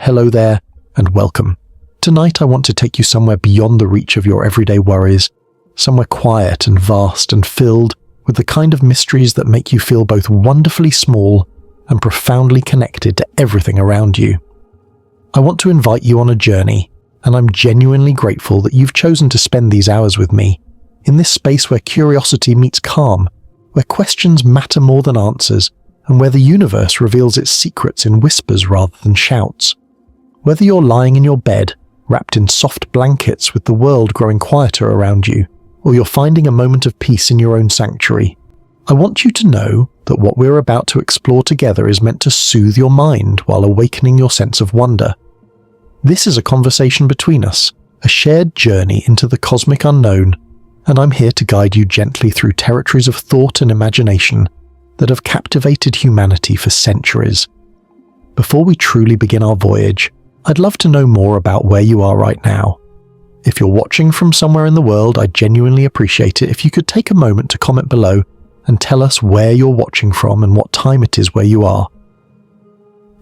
Hello there, and welcome. Tonight I want to take you somewhere beyond the reach of your everyday worries, somewhere quiet and vast and filled with the kind of mysteries that make you feel both wonderfully small and profoundly connected to everything around you. I want to invite you on a journey, and I'm genuinely grateful that you've chosen to spend these hours with me, in this space where curiosity meets calm, where questions matter more than answers, and where the universe reveals its secrets in whispers rather than shouts. Whether you're lying in your bed, wrapped in soft blankets with the world growing quieter around you, or you're finding a moment of peace in your own sanctuary, I want you to know that what we're about to explore together is meant to soothe your mind while awakening your sense of wonder. This is a conversation between us, a shared journey into the cosmic unknown, and I'm here to guide you gently through territories of thought and imagination that have captivated humanity for centuries. Before we truly begin our voyage, I'd love to know more about where you are right now. If you're watching from somewhere in the world, I'd genuinely appreciate it if you could take a moment to comment below and tell us where you're watching from and what time it is where you are.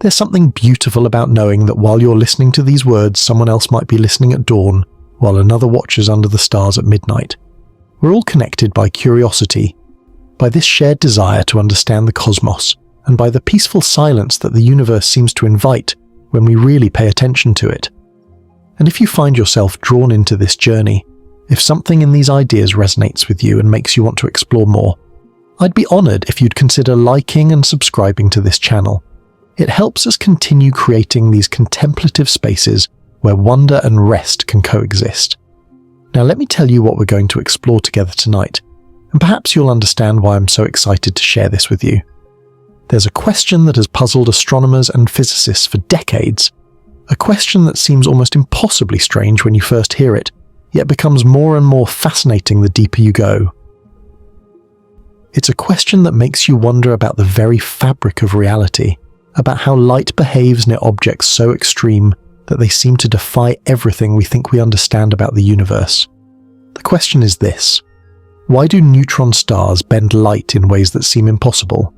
There's something beautiful about knowing that while you're listening to these words, someone else might be listening at dawn, while another watches under the stars at midnight. We're all connected by curiosity, by this shared desire to understand the cosmos, and by the peaceful silence that the universe seems to invite when we really pay attention to it. And if you find yourself drawn into this journey, if something in these ideas resonates with you and makes you want to explore more, I'd be honored if you'd consider liking and subscribing to this channel. It helps us continue creating these contemplative spaces where wonder and rest can coexist. Now let me tell you what we're going to explore together tonight, and perhaps you'll understand why I'm so excited to share this with you. There's a question that has puzzled astronomers and physicists for decades, a question that seems almost impossibly strange when you first hear it, yet becomes more and more fascinating the deeper you go. It's a question that makes you wonder about the very fabric of reality, about how light behaves near objects so extreme that they seem to defy everything we think we understand about the universe. The question is this: why do neutron stars bend light in ways that seem impossible?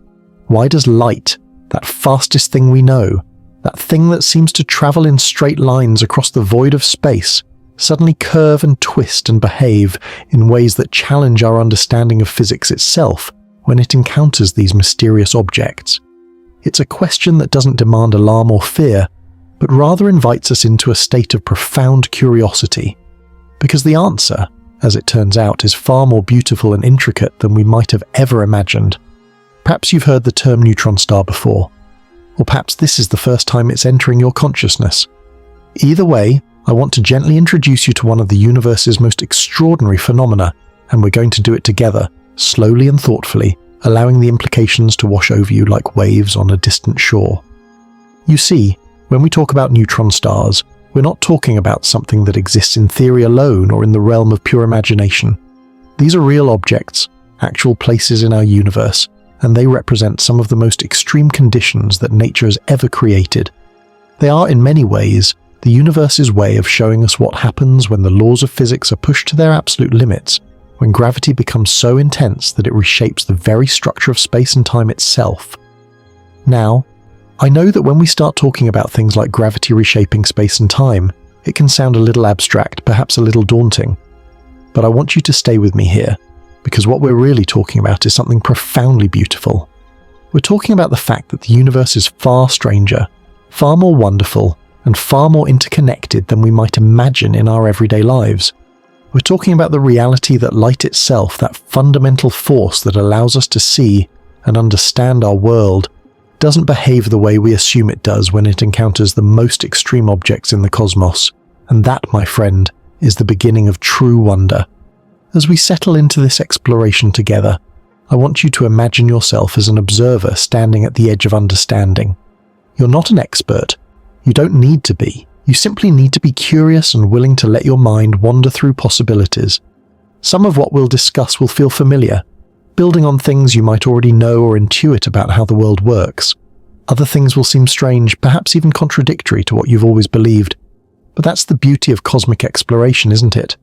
Why does light, that fastest thing we know, that thing that seems to travel in straight lines across the void of space, suddenly curve and twist and behave in ways that challenge our understanding of physics itself when it encounters these mysterious objects? It's a question that doesn't demand alarm or fear, but rather invites us into a state of profound curiosity. Because the answer, as it turns out, is far more beautiful and intricate than we might have ever imagined. Perhaps you've heard the term neutron star before, or perhaps this is the first time it's entering your consciousness. Either way, I want to gently introduce you to one of the universe's most extraordinary phenomena, and we're going to do it together, slowly and thoughtfully, allowing the implications to wash over you like waves on a distant shore. You see, when we talk about neutron stars, we're not talking about something that exists in theory alone or in the realm of pure imagination. These are real objects, actual places in our universe, and they represent some of the most extreme conditions that nature has ever created. They are, in many ways, the universe's way of showing us what happens when the laws of physics are pushed to their absolute limits, when gravity becomes so intense that it reshapes the very structure of space and time itself. Now, I know that when we start talking about things like gravity reshaping space and time, it can sound a little abstract, perhaps a little daunting. But I want you to stay with me here, because what we're really talking about is something profoundly beautiful. We're talking about the fact that the universe is far stranger, far more wonderful, and far more interconnected than we might imagine in our everyday lives. We're talking about the reality that light itself, that fundamental force that allows us to see and understand our world, doesn't behave the way we assume it does when it encounters the most extreme objects in the cosmos. And that, my friend, is the beginning of true wonder. As we settle into this exploration together, I want you to imagine yourself as an observer standing at the edge of understanding. You're not an expert. You don't need to be. You simply need to be curious and willing to let your mind wander through possibilities. Some of what we'll discuss will feel familiar, building on things you might already know or intuit about how the world works. Other things will seem strange, perhaps even contradictory to what you've always believed. But that's the beauty of cosmic exploration, isn't it?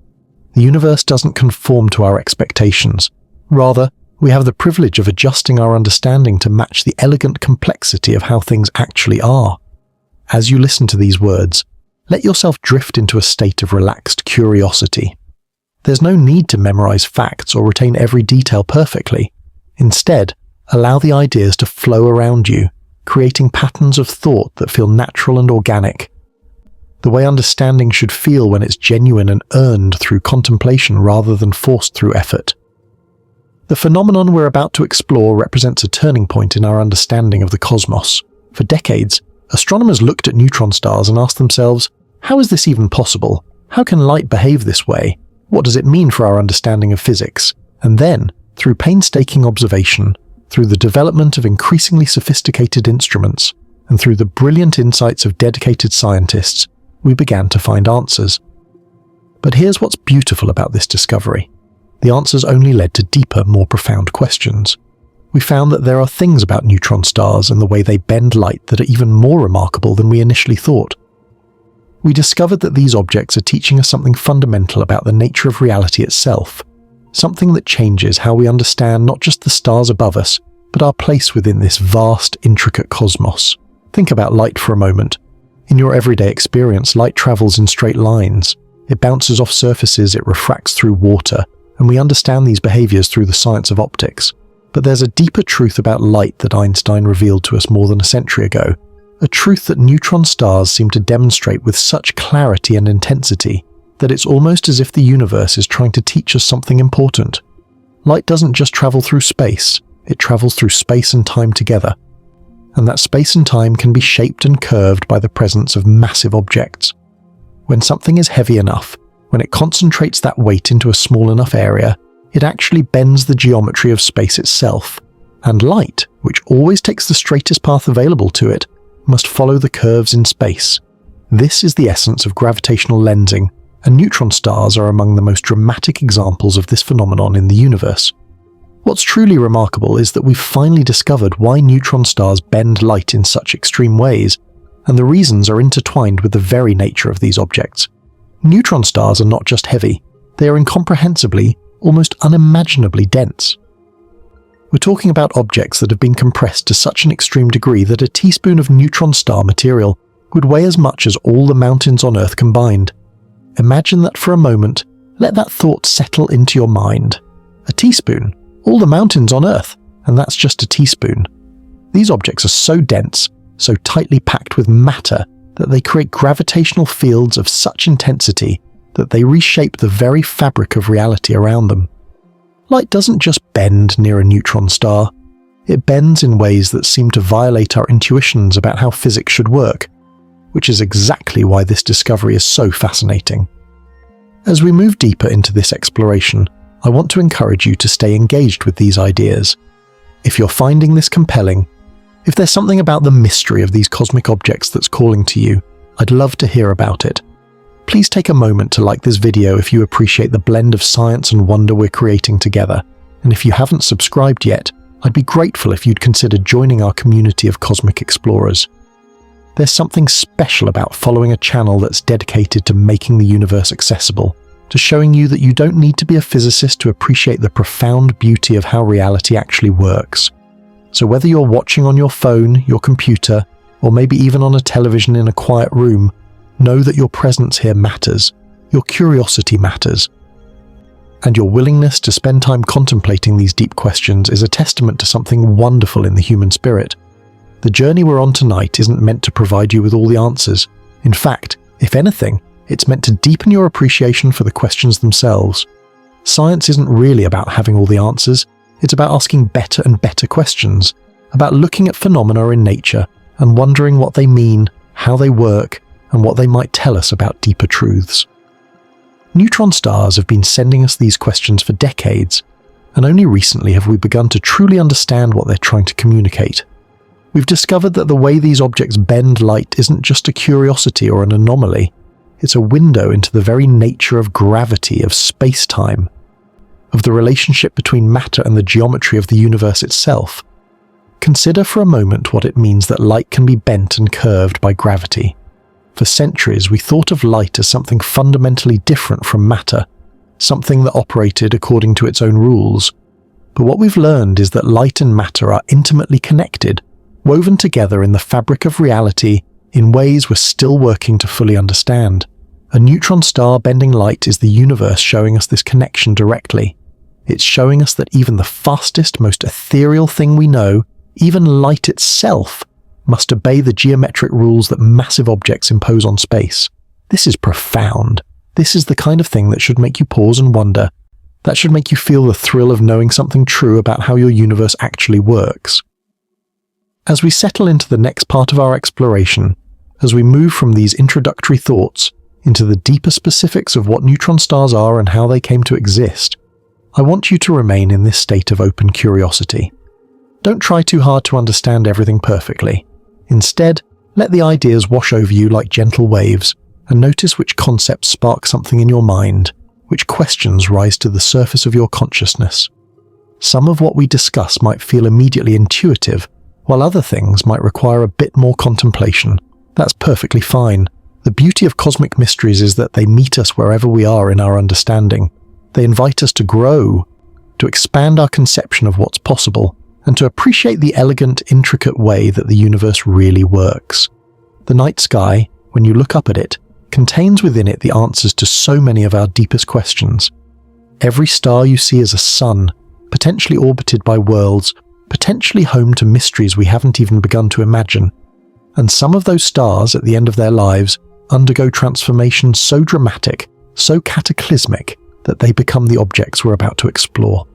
The universe doesn't conform to our expectations. Rather, we have the privilege of adjusting our understanding to match the elegant complexity of how things actually are. As you listen to these words, let yourself drift into a state of relaxed curiosity. There's no need to memorize facts or retain every detail perfectly. Instead, allow the ideas to flow around you, creating patterns of thought that feel natural and organic. The way understanding should feel when it's genuine and earned through contemplation rather than forced through effort. The phenomenon we're about to explore represents a turning point in our understanding of the cosmos. For decades, astronomers looked at neutron stars and asked themselves, how is this even possible? How can light behave this way? What does it mean for our understanding of physics? And then, through painstaking observation, through the development of increasingly sophisticated instruments, and through the brilliant insights of dedicated scientists, we began to find answers. But here's what's beautiful about this discovery. The answers only led to deeper, more profound questions. We found that there are things about neutron stars and the way they bend light that are even more remarkable than we initially thought. We discovered that these objects are teaching us something fundamental about the nature of reality itself, something that changes how we understand not just the stars above us, but our place within this vast, intricate cosmos. Think about light for a moment. In your everyday experience, light travels in straight lines. It bounces off surfaces, it refracts through water, and we understand these behaviors through the science of optics. But there's a deeper truth about light that Einstein revealed to us more than a century ago, a truth that neutron stars seem to demonstrate with such clarity and intensity that it's almost as if the universe is trying to teach us something important. Light doesn't just travel through space, it travels through space and time together. And that space and time can be shaped and curved by the presence of massive objects. When something is heavy enough, when it concentrates that weight into a small enough area, it actually bends the geometry of space itself. And light, which always takes the straightest path available to it, must follow the curves in space. This is the essence of gravitational lensing, and neutron stars are among the most dramatic examples of this phenomenon in the universe. What's truly remarkable is that we've finally discovered why neutron stars bend light in such extreme ways, and the reasons are intertwined with the very nature of these objects. Neutron stars are not just heavy, they are incomprehensibly, almost unimaginably dense. We're talking about objects that have been compressed to such an extreme degree that a teaspoon of neutron star material would weigh as much as all the mountains on Earth combined. Imagine that for a moment, let that thought settle into your mind. A teaspoon, all the mountains on Earth, and that's just a teaspoon. These objects are so dense, so tightly packed with matter, that they create gravitational fields of such intensity that they reshape the very fabric of reality around them. Light doesn't just bend near a neutron star, it bends in ways that seem to violate our intuitions about how physics should work, which is exactly why this discovery is so fascinating. As we move deeper into this exploration, I want to encourage you to stay engaged with these ideas. If you're finding this compelling, if there's something about the mystery of these cosmic objects that's calling to you, I'd love to hear about it. Please take a moment to like this video if you appreciate the blend of science and wonder we're creating together. And if you haven't subscribed yet, I'd be grateful if you'd consider joining our community of cosmic explorers. There's something special about following a channel that's dedicated to making the universe accessible, to showing you that you don't need to be a physicist to appreciate the profound beauty of how reality actually works. So whether you're watching on your phone, your computer, or maybe even on a television in a quiet room, know that your presence here matters, your curiosity matters. And your willingness to spend time contemplating these deep questions is a testament to something wonderful in the human spirit. The journey we're on tonight isn't meant to provide you with all the answers. In fact, if anything, it's meant to deepen your appreciation for the questions themselves. Science isn't really about having all the answers, it's about asking better and better questions, about looking at phenomena in nature and wondering what they mean, how they work, and what they might tell us about deeper truths. Neutron stars have been sending us these questions for decades, and only recently have we begun to truly understand what they're trying to communicate. We've discovered that the way these objects bend light isn't just a curiosity or an anomaly, it's a window into the very nature of gravity, of space-time, of the relationship between matter and the geometry of the universe itself. Consider for a moment what it means that light can be bent and curved by gravity. For centuries, we thought of light as something fundamentally different from matter, something that operated according to its own rules. But what we've learned is that light and matter are intimately connected, woven together in the fabric of reality in ways we're still working to fully understand. A neutron star bending light is the universe showing us this connection directly. It's showing us that even the fastest, most ethereal thing we know, even light itself, must obey the geometric rules that massive objects impose on space. This is profound. This is the kind of thing that should make you pause and wonder. That should make you feel the thrill of knowing something true about how your universe actually works. As we settle into the next part of our exploration, as we move from these introductory thoughts into the deeper specifics of what neutron stars are and how they came to exist, I want you to remain in this state of open curiosity. Don't try too hard to understand everything perfectly. Instead, let the ideas wash over you like gentle waves, and notice which concepts spark something in your mind, which questions rise to the surface of your consciousness. Some of what we discuss might feel immediately intuitive, while other things might require a bit more contemplation. That's perfectly fine. The beauty of cosmic mysteries is that they meet us wherever we are in our understanding. They invite us to grow, to expand our conception of what's possible, and to appreciate the elegant, intricate way that the universe really works. The night sky, when you look up at it, contains within it the answers to so many of our deepest questions. Every star you see is a sun, potentially orbited by worlds, potentially home to mysteries we haven't even begun to imagine. And some of those stars, at the end of their lives, undergo transformations so dramatic, so cataclysmic, that they become the objects we're about to explore.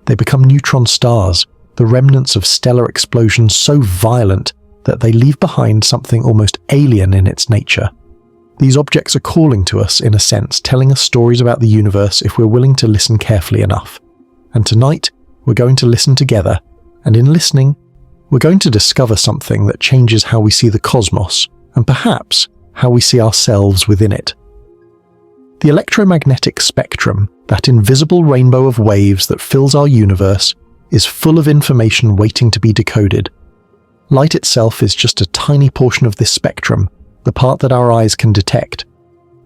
They become neutron stars, the remnants of stellar explosions so violent that they leave behind something almost alien in its nature. These objects are calling to us, in a sense, telling us stories about the universe if we're willing to listen carefully enough. And tonight, we're going to listen together, and in listening, we're going to discover something that changes how we see the cosmos, and perhaps how we see ourselves within it. The electromagnetic spectrum, that invisible rainbow of waves that fills our universe, is full of information waiting to be decoded. Light itself is just a tiny portion of this spectrum, the part that our eyes can detect.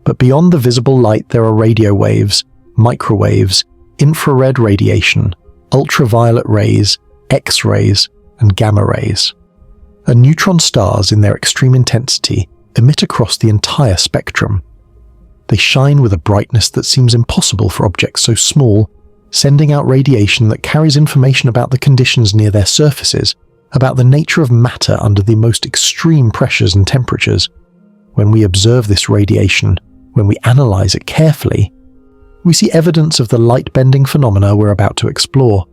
But beyond the visible light there are radio waves, microwaves, infrared radiation, ultraviolet rays, X-rays, and gamma rays. And neutron stars, in their extreme intensity, emit across the entire spectrum. They shine with a brightness that seems impossible for objects so small, sending out radiation that carries information about the conditions near their surfaces, about the nature of matter under the most extreme pressures and temperatures. When we observe this radiation, when we analyze it carefully, we see evidence of the light-bending phenomena we're about to explore.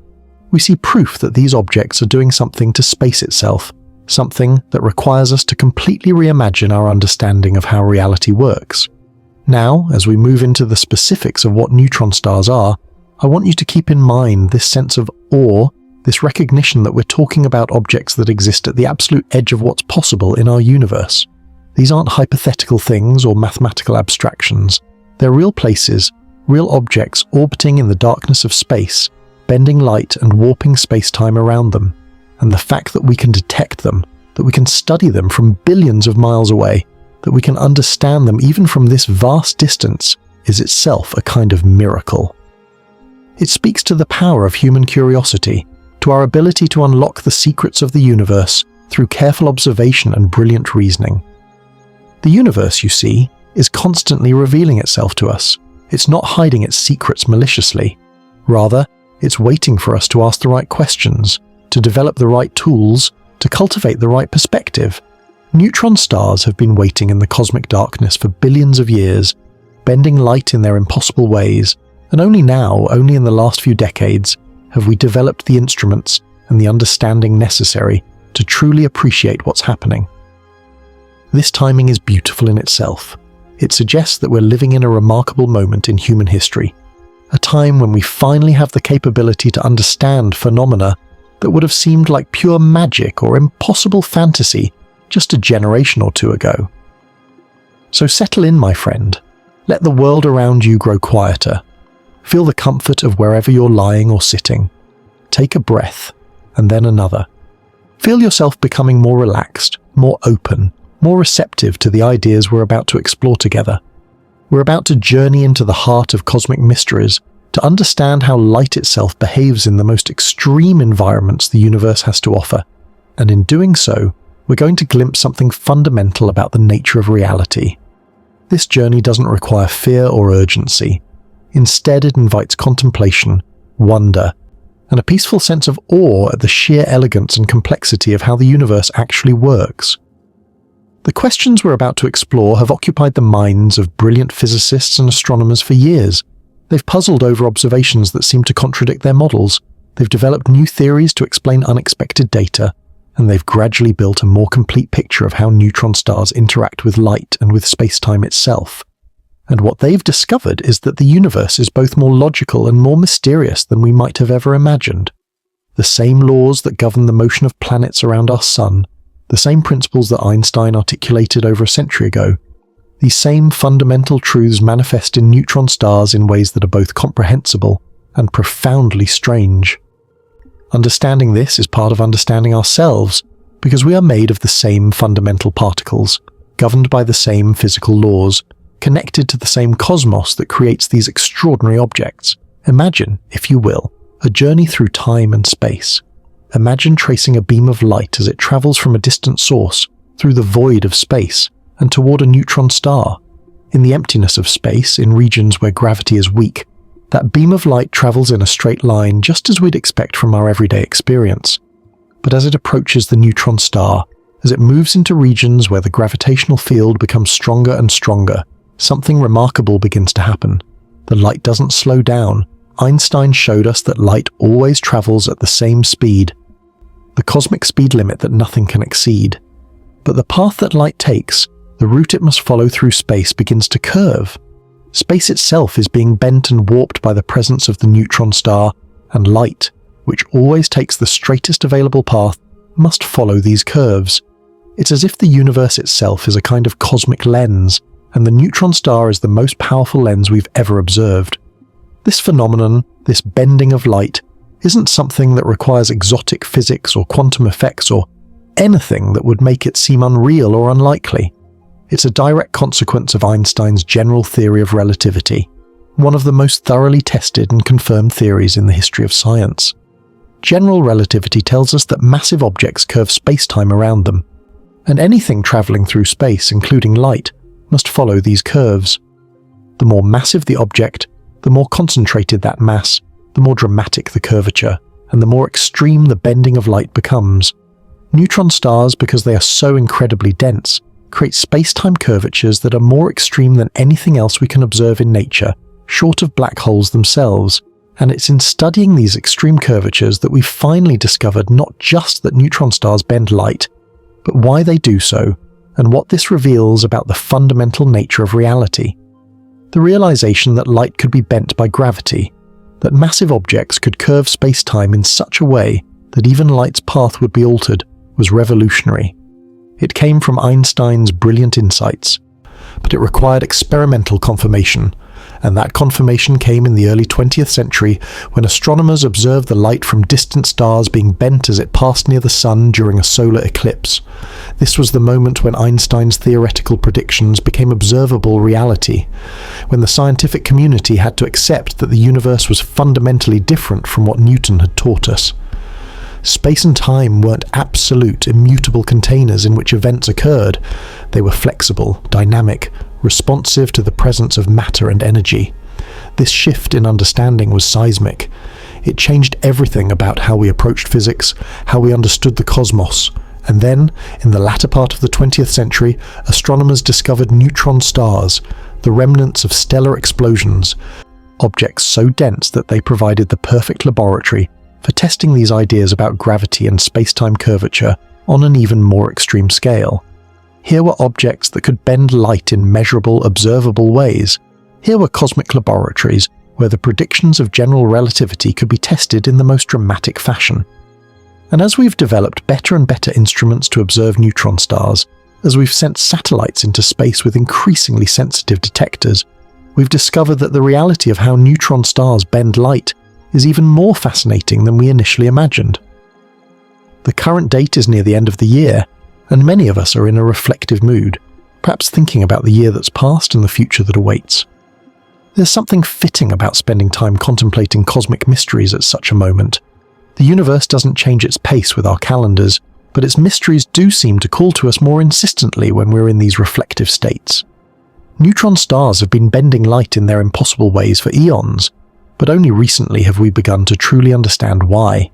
We see proof that these objects are doing something to space itself, something that requires us to completely reimagine our understanding of how reality works. Now, as we move into the specifics of what neutron stars are, I want you to keep in mind this sense of awe, this recognition that we're talking about objects that exist at the absolute edge of what's possible in our universe. These aren't hypothetical things or mathematical abstractions. They're real places, real objects orbiting in the darkness of space, bending light and warping space-time around them. And the fact that we can detect them, that we can study them from billions of miles away, that we can understand them even from this vast distance, is itself a kind of miracle. It speaks to the power of human curiosity, to our ability to unlock the secrets of the universe through careful observation and brilliant reasoning. The universe, you see, is constantly revealing itself to us. It's not hiding its secrets maliciously. Rather, it's waiting for us to ask the right questions, to develop the right tools, to cultivate the right perspective. Neutron stars have been waiting in the cosmic darkness for billions of years, bending light in their impossible ways, and only now, only in the last few decades, have we developed the instruments and the understanding necessary to truly appreciate what's happening. This timing is beautiful in itself. It suggests that we're living in a remarkable moment in human history, a time when we finally have the capability to understand phenomena that would have seemed like pure magic or impossible fantasy just a generation or two ago. So settle in, my friend. Let the world around you grow quieter. Feel the comfort of wherever you're lying or sitting. Take a breath, and then another. Feel yourself becoming more relaxed, more open, more receptive to the ideas we're about to explore together. We're about to journey into the heart of cosmic mysteries to understand how light itself behaves in the most extreme environments the universe has to offer. And in doing so, we're going to glimpse something fundamental about the nature of reality. This journey doesn't require fear or urgency. Instead, it invites contemplation, wonder, and a peaceful sense of awe at the sheer elegance and complexity of how the universe actually works. The questions we're about to explore have occupied the minds of brilliant physicists and astronomers for years. They've puzzled over observations that seem to contradict their models. They've developed new theories to explain unexpected data, and they've gradually built a more complete picture of how neutron stars interact with light and with space-time itself. And what they've discovered is that the universe is both more logical and more mysterious than we might have ever imagined. The same laws that govern the motion of planets around our sun, the same principles that Einstein articulated over a century ago, these same fundamental truths manifest in neutron stars in ways that are both comprehensible and profoundly strange. Understanding this is part of understanding ourselves, because we are made of the same fundamental particles, governed by the same physical laws, connected to the same cosmos that creates these extraordinary objects. Imagine, if you will, a journey through time and space. Imagine tracing a beam of light as it travels from a distant source, through the void of space, and toward a neutron star. In the emptiness of space, in regions where gravity is weak, that beam of light travels in a straight line just as we'd expect from our everyday experience. But as it approaches the neutron star, as it moves into regions where the gravitational field becomes stronger and stronger, something remarkable begins to happen. The light doesn't slow down. Einstein showed us that light always travels at the same speed, the cosmic speed limit that nothing can exceed. But the path that light takes, the route it must follow through space, begins to curve. Space itself is being bent and warped by the presence of the neutron star, and light, which always takes the straightest available path, must follow these curves. It's as if the universe itself is a kind of cosmic lens, and the neutron star is the most powerful lens we've ever observed. This phenomenon, this bending of light, isn't something that requires exotic physics or quantum effects or anything that would make it seem unreal or unlikely. It's a direct consequence of Einstein's general theory of relativity, one of the most thoroughly tested and confirmed theories in the history of science. General relativity tells us that massive objects curve space-time around them, and anything traveling through space, including light, must follow these curves. The more massive the object, the more concentrated that mass, the more dramatic the curvature, and the more extreme the bending of light becomes. Neutron stars, because they are so incredibly dense, create space-time curvatures that are more extreme than anything else we can observe in nature, short of black holes themselves. And it's in studying these extreme curvatures that we've finally discovered not just that neutron stars bend light, but why they do so, and what this reveals about the fundamental nature of reality. The realization that light could be bent by gravity, that massive objects could curve space-time in such a way that even light's path would be altered, was revolutionary. It came from Einstein's brilliant insights, but it required experimental confirmation, and that confirmation came in the early 20th century when astronomers observed the light from distant stars being bent as it passed near the sun during a solar eclipse. This was the moment when Einstein's theoretical predictions became observable reality, when the scientific community had to accept that the universe was fundamentally different from what Newton had taught us. Space and time weren't absolute, immutable containers in which events occurred. They were flexible, dynamic, responsive to the presence of matter and energy. This shift in understanding was seismic. It changed everything about how we approached physics, how we understood the cosmos. And then, in the latter part of the 20th century, astronomers discovered neutron stars, the remnants of stellar explosions, objects so dense that they provided the perfect laboratory for testing these ideas about gravity and space-time curvature on an even more extreme scale. Here were objects that could bend light in measurable, observable ways. Here were cosmic laboratories where the predictions of general relativity could be tested in the most dramatic fashion. And as we've developed better and better instruments to observe neutron stars, as we've sent satellites into space with increasingly sensitive detectors, we've discovered that the reality of how neutron stars bend light is even more fascinating than we initially imagined. The current date is near the end of the year, and many of us are in a reflective mood, perhaps thinking about the year that's passed and the future that awaits. There's something fitting about spending time contemplating cosmic mysteries at such a moment. The universe doesn't change its pace with our calendars, but its mysteries do seem to call to us more insistently when we're in these reflective states. Neutron stars have been bending light in their impossible ways for eons, but only recently have we begun to truly understand why.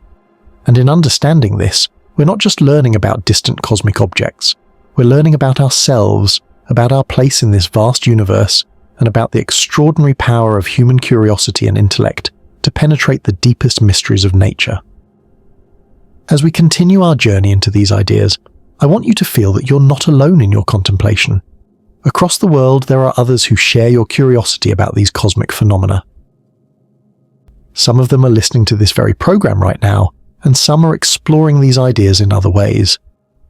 And in understanding this, we're not just learning about distant cosmic objects, we're learning about ourselves, about our place in this vast universe, and about the extraordinary power of human curiosity and intellect to penetrate the deepest mysteries of nature. As we continue our journey into these ideas, I want you to feel that you're not alone in your contemplation. Across the world, there are others who share your curiosity about these cosmic phenomena. Some of them are listening to this very program right now, and some are exploring these ideas in other ways.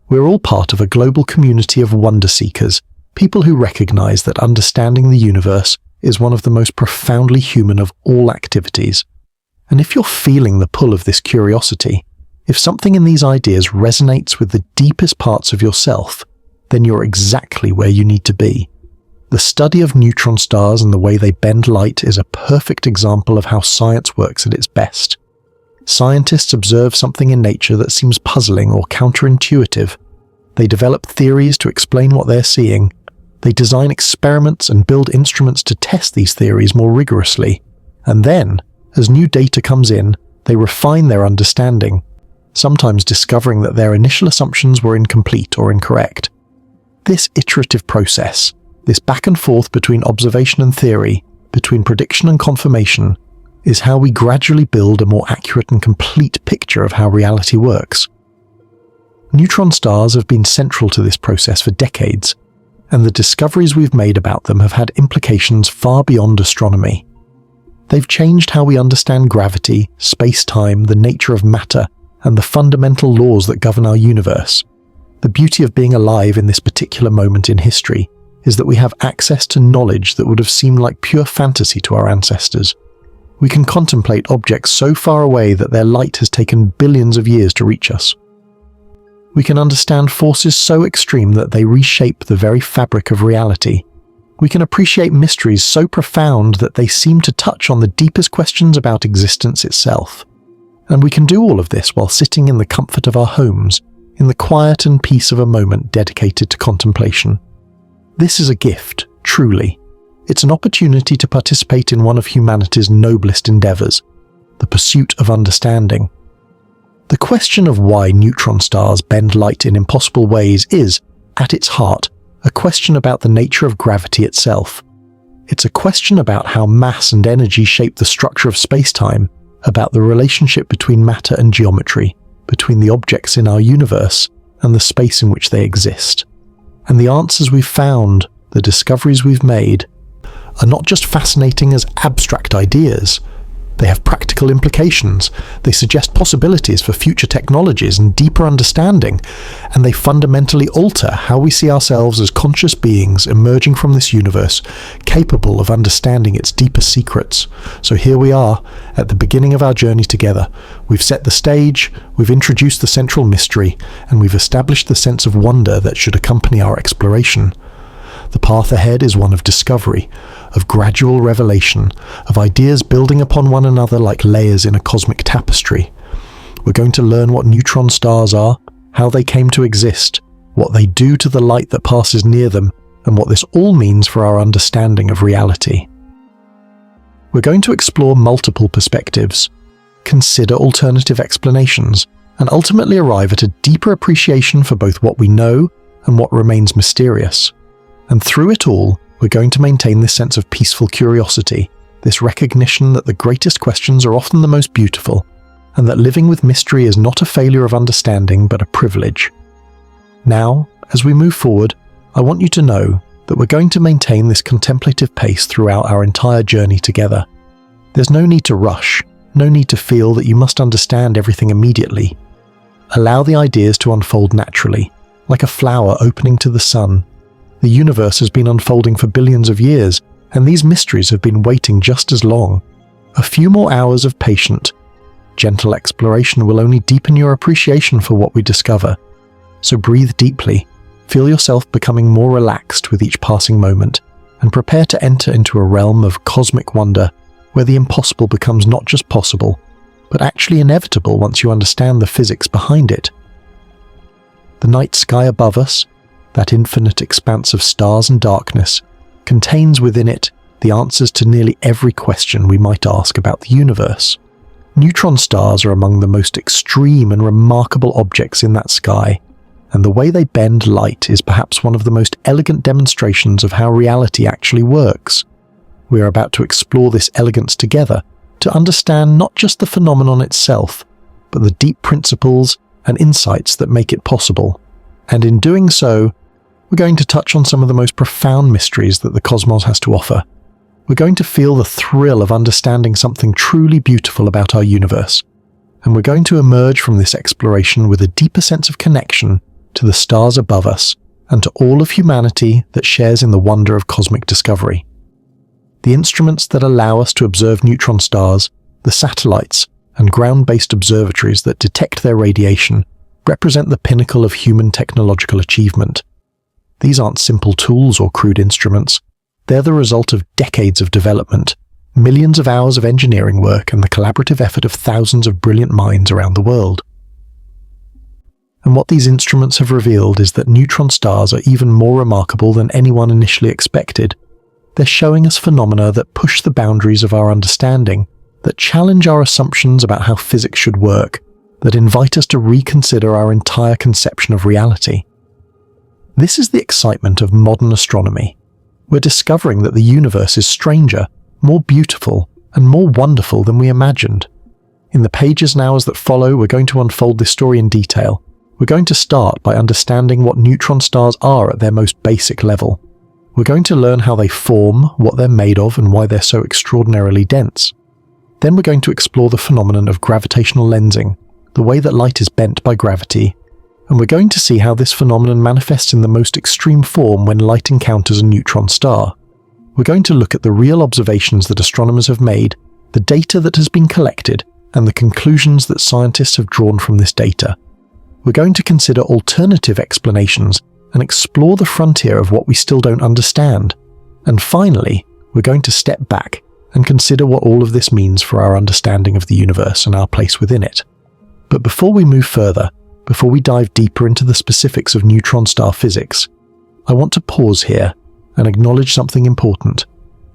We're all part of a global community of wonder seekers, people who recognize that understanding the universe is one of the most profoundly human of all activities. And if you're feeling the pull of this curiosity, if something in these ideas resonates with the deepest parts of yourself, then you're exactly where you need to be. The study of neutron stars and the way they bend light is a perfect example of how science works at its best. Scientists observe something in nature that seems puzzling or counterintuitive. They develop theories to explain what they're seeing. They design experiments and build instruments to test these theories more rigorously. And then, as new data comes in, they refine their understanding, sometimes discovering that their initial assumptions were incomplete or incorrect. This iterative process, this back and forth between observation and theory, between prediction and confirmation, is how we gradually build a more accurate and complete picture of how reality works. Neutron stars have been central to this process for decades, and the discoveries we've made about them have had implications far beyond astronomy. They've changed how we understand gravity, space-time, the nature of matter, and the fundamental laws that govern our universe. The beauty of being alive in this particular moment in history is that we have access to knowledge that would have seemed like pure fantasy to our ancestors. We can contemplate objects so far away that their light has taken billions of years to reach us. We can understand forces so extreme that they reshape the very fabric of reality. We can appreciate mysteries so profound that they seem to touch on the deepest questions about existence itself. And we can do all of this while sitting in the comfort of our homes, in the quiet and peace of a moment dedicated to contemplation. This is a gift, truly. It's an opportunity to participate in one of humanity's noblest endeavors, the pursuit of understanding. The question of why neutron stars bend light in impossible ways is, at its heart, a question about the nature of gravity itself. It's a question about how mass and energy shape the structure of space-time, about the relationship between matter and geometry, between the objects in our universe and the space in which they exist. And the answers we've found, the discoveries we've made, are not just fascinating as abstract ideas. They have practical implications, they suggest possibilities for future technologies and deeper understanding, and they fundamentally alter how we see ourselves as conscious beings emerging from this universe, capable of understanding its deepest secrets. So here we are, at the beginning of our journey together. We've set the stage, we've introduced the central mystery, and we've established the sense of wonder that should accompany our exploration. The path ahead is one of discovery, of gradual revelation, of ideas building upon one another like layers in a cosmic tapestry. We're going to learn what neutron stars are, how they came to exist, what they do to the light that passes near them, and what this all means for our understanding of reality. We're going to explore multiple perspectives, consider alternative explanations, and ultimately arrive at a deeper appreciation for both what we know and what remains mysterious. And through it all, we're going to maintain this sense of peaceful curiosity, this recognition that the greatest questions are often the most beautiful, and that living with mystery is not a failure of understanding but a privilege. Now, as we move forward, I want you to know that we're going to maintain this contemplative pace throughout our entire journey together. There's no need to rush, no need to feel that you must understand everything immediately. Allow the ideas to unfold naturally, like a flower opening to the sun. The universe has been unfolding for billions of years, and these mysteries have been waiting just as long. A few more hours of patient, gentle exploration will only deepen your appreciation for what we discover. So breathe deeply, feel yourself becoming more relaxed with each passing moment, and prepare to enter into a realm of cosmic wonder where the impossible becomes not just possible, but actually inevitable once you understand the physics behind it. The night sky above us, that infinite expanse of stars and darkness, contains within it the answers to nearly every question we might ask about the universe. Neutron stars are among the most extreme and remarkable objects in that sky, and the way they bend light is perhaps one of the most elegant demonstrations of how reality actually works. We are about to explore this elegance together to understand not just the phenomenon itself, but the deep principles and insights that make it possible. And in doing so, we're going to touch on some of the most profound mysteries that the cosmos has to offer. We're going to feel the thrill of understanding something truly beautiful about our universe, and we're going to emerge from this exploration with a deeper sense of connection to the stars above us and to all of humanity that shares in the wonder of cosmic discovery. The instruments that allow us to observe neutron stars, the satellites and ground-based observatories that detect their radiation, represent the pinnacle of human technological achievement. These aren't simple tools or crude instruments. They're the result of decades of development, millions of hours of engineering work, and the collaborative effort of thousands of brilliant minds around the world. And what these instruments have revealed is that neutron stars are even more remarkable than anyone initially expected. They're showing us phenomena that push the boundaries of our understanding, that challenge our assumptions about how physics should work, that invite us to reconsider our entire conception of reality. This is the excitement of modern astronomy. We're discovering that the universe is stranger, more beautiful, and more wonderful than we imagined. In the pages and hours that follow, we're going to unfold this story in detail. We're going to start by understanding what neutron stars are at their most basic level. We're going to learn how they form, what they're made of, and why they're so extraordinarily dense. Then we're going to explore the phenomenon of gravitational lensing, the way that light is bent by gravity, and we're going to see how this phenomenon manifests in the most extreme form when light encounters a neutron star. We're going to look at the real observations that astronomers have made, the data that has been collected, and the conclusions that scientists have drawn from this data. We're going to consider alternative explanations and explore the frontier of what we still don't understand. And finally, we're going to step back and consider what all of this means for our understanding of the universe and our place within it. But before we move further, before we dive deeper into the specifics of neutron star physics, I want to pause here and acknowledge something important.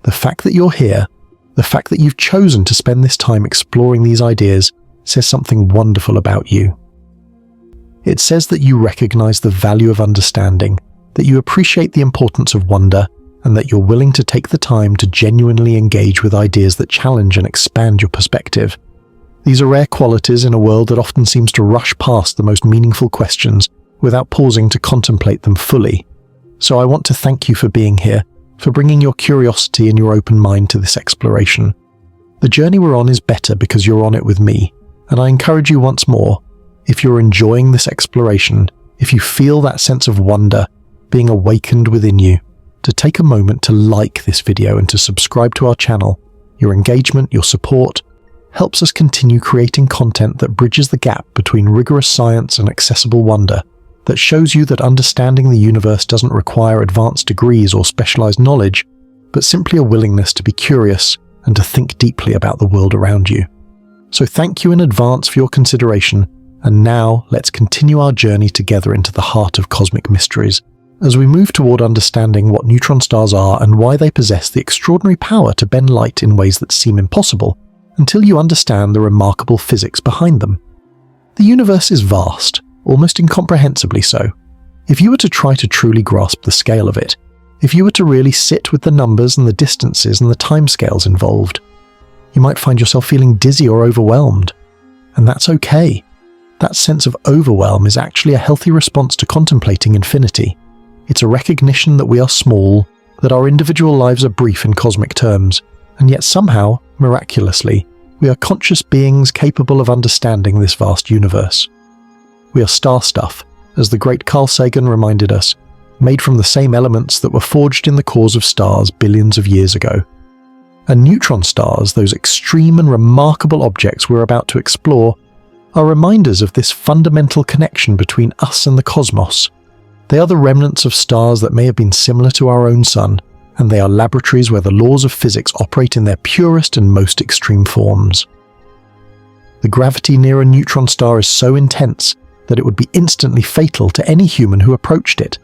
The fact that you're here, the fact that you've chosen to spend this time exploring these ideas, says something wonderful about you. It says that you recognize the value of understanding, that you appreciate the importance of wonder, and that you're willing to take the time to genuinely engage with ideas that challenge and expand your perspective. These are rare qualities in a world that often seems to rush past the most meaningful questions without pausing to contemplate them fully. So I want to thank you for being here, for bringing your curiosity and your open mind to this exploration. The journey we're on is better because you're on it with me, and I encourage you once more, if you're enjoying this exploration, if you feel that sense of wonder being awakened within you, to take a moment to like this video and to subscribe to our channel. Your engagement, your support, helps us continue creating content that bridges the gap between rigorous science and accessible wonder, that shows you that understanding the universe doesn't require advanced degrees or specialized knowledge, but simply a willingness to be curious and to think deeply about the world around you. So thank you in advance for your consideration, and now let's continue our journey together into the heart of cosmic mysteries, as we move toward understanding what neutron stars are and why they possess the extraordinary power to bend light in ways that seem impossible, until you understand the remarkable physics behind them. The universe is vast, almost incomprehensibly so. If you were to try to truly grasp the scale of it, if you were to really sit with the numbers and the distances and the timescales involved, you might find yourself feeling dizzy or overwhelmed. And that's okay. That sense of overwhelm is actually a healthy response to contemplating infinity. It's a recognition that we are small, that our individual lives are brief in cosmic terms, and yet somehow, miraculously, we are conscious beings capable of understanding this vast universe. We are star stuff, as the great Carl Sagan reminded us, made from the same elements that were forged in the cores of stars billions of years ago. And neutron stars, those extreme and remarkable objects we're about to explore, are reminders of this fundamental connection between us and the cosmos. They are the remnants of stars that may have been similar to our own sun, and they are laboratories where the laws of physics operate in their purest and most extreme forms. The gravity near a neutron star is so intense that it would be instantly fatal to any human who approached it.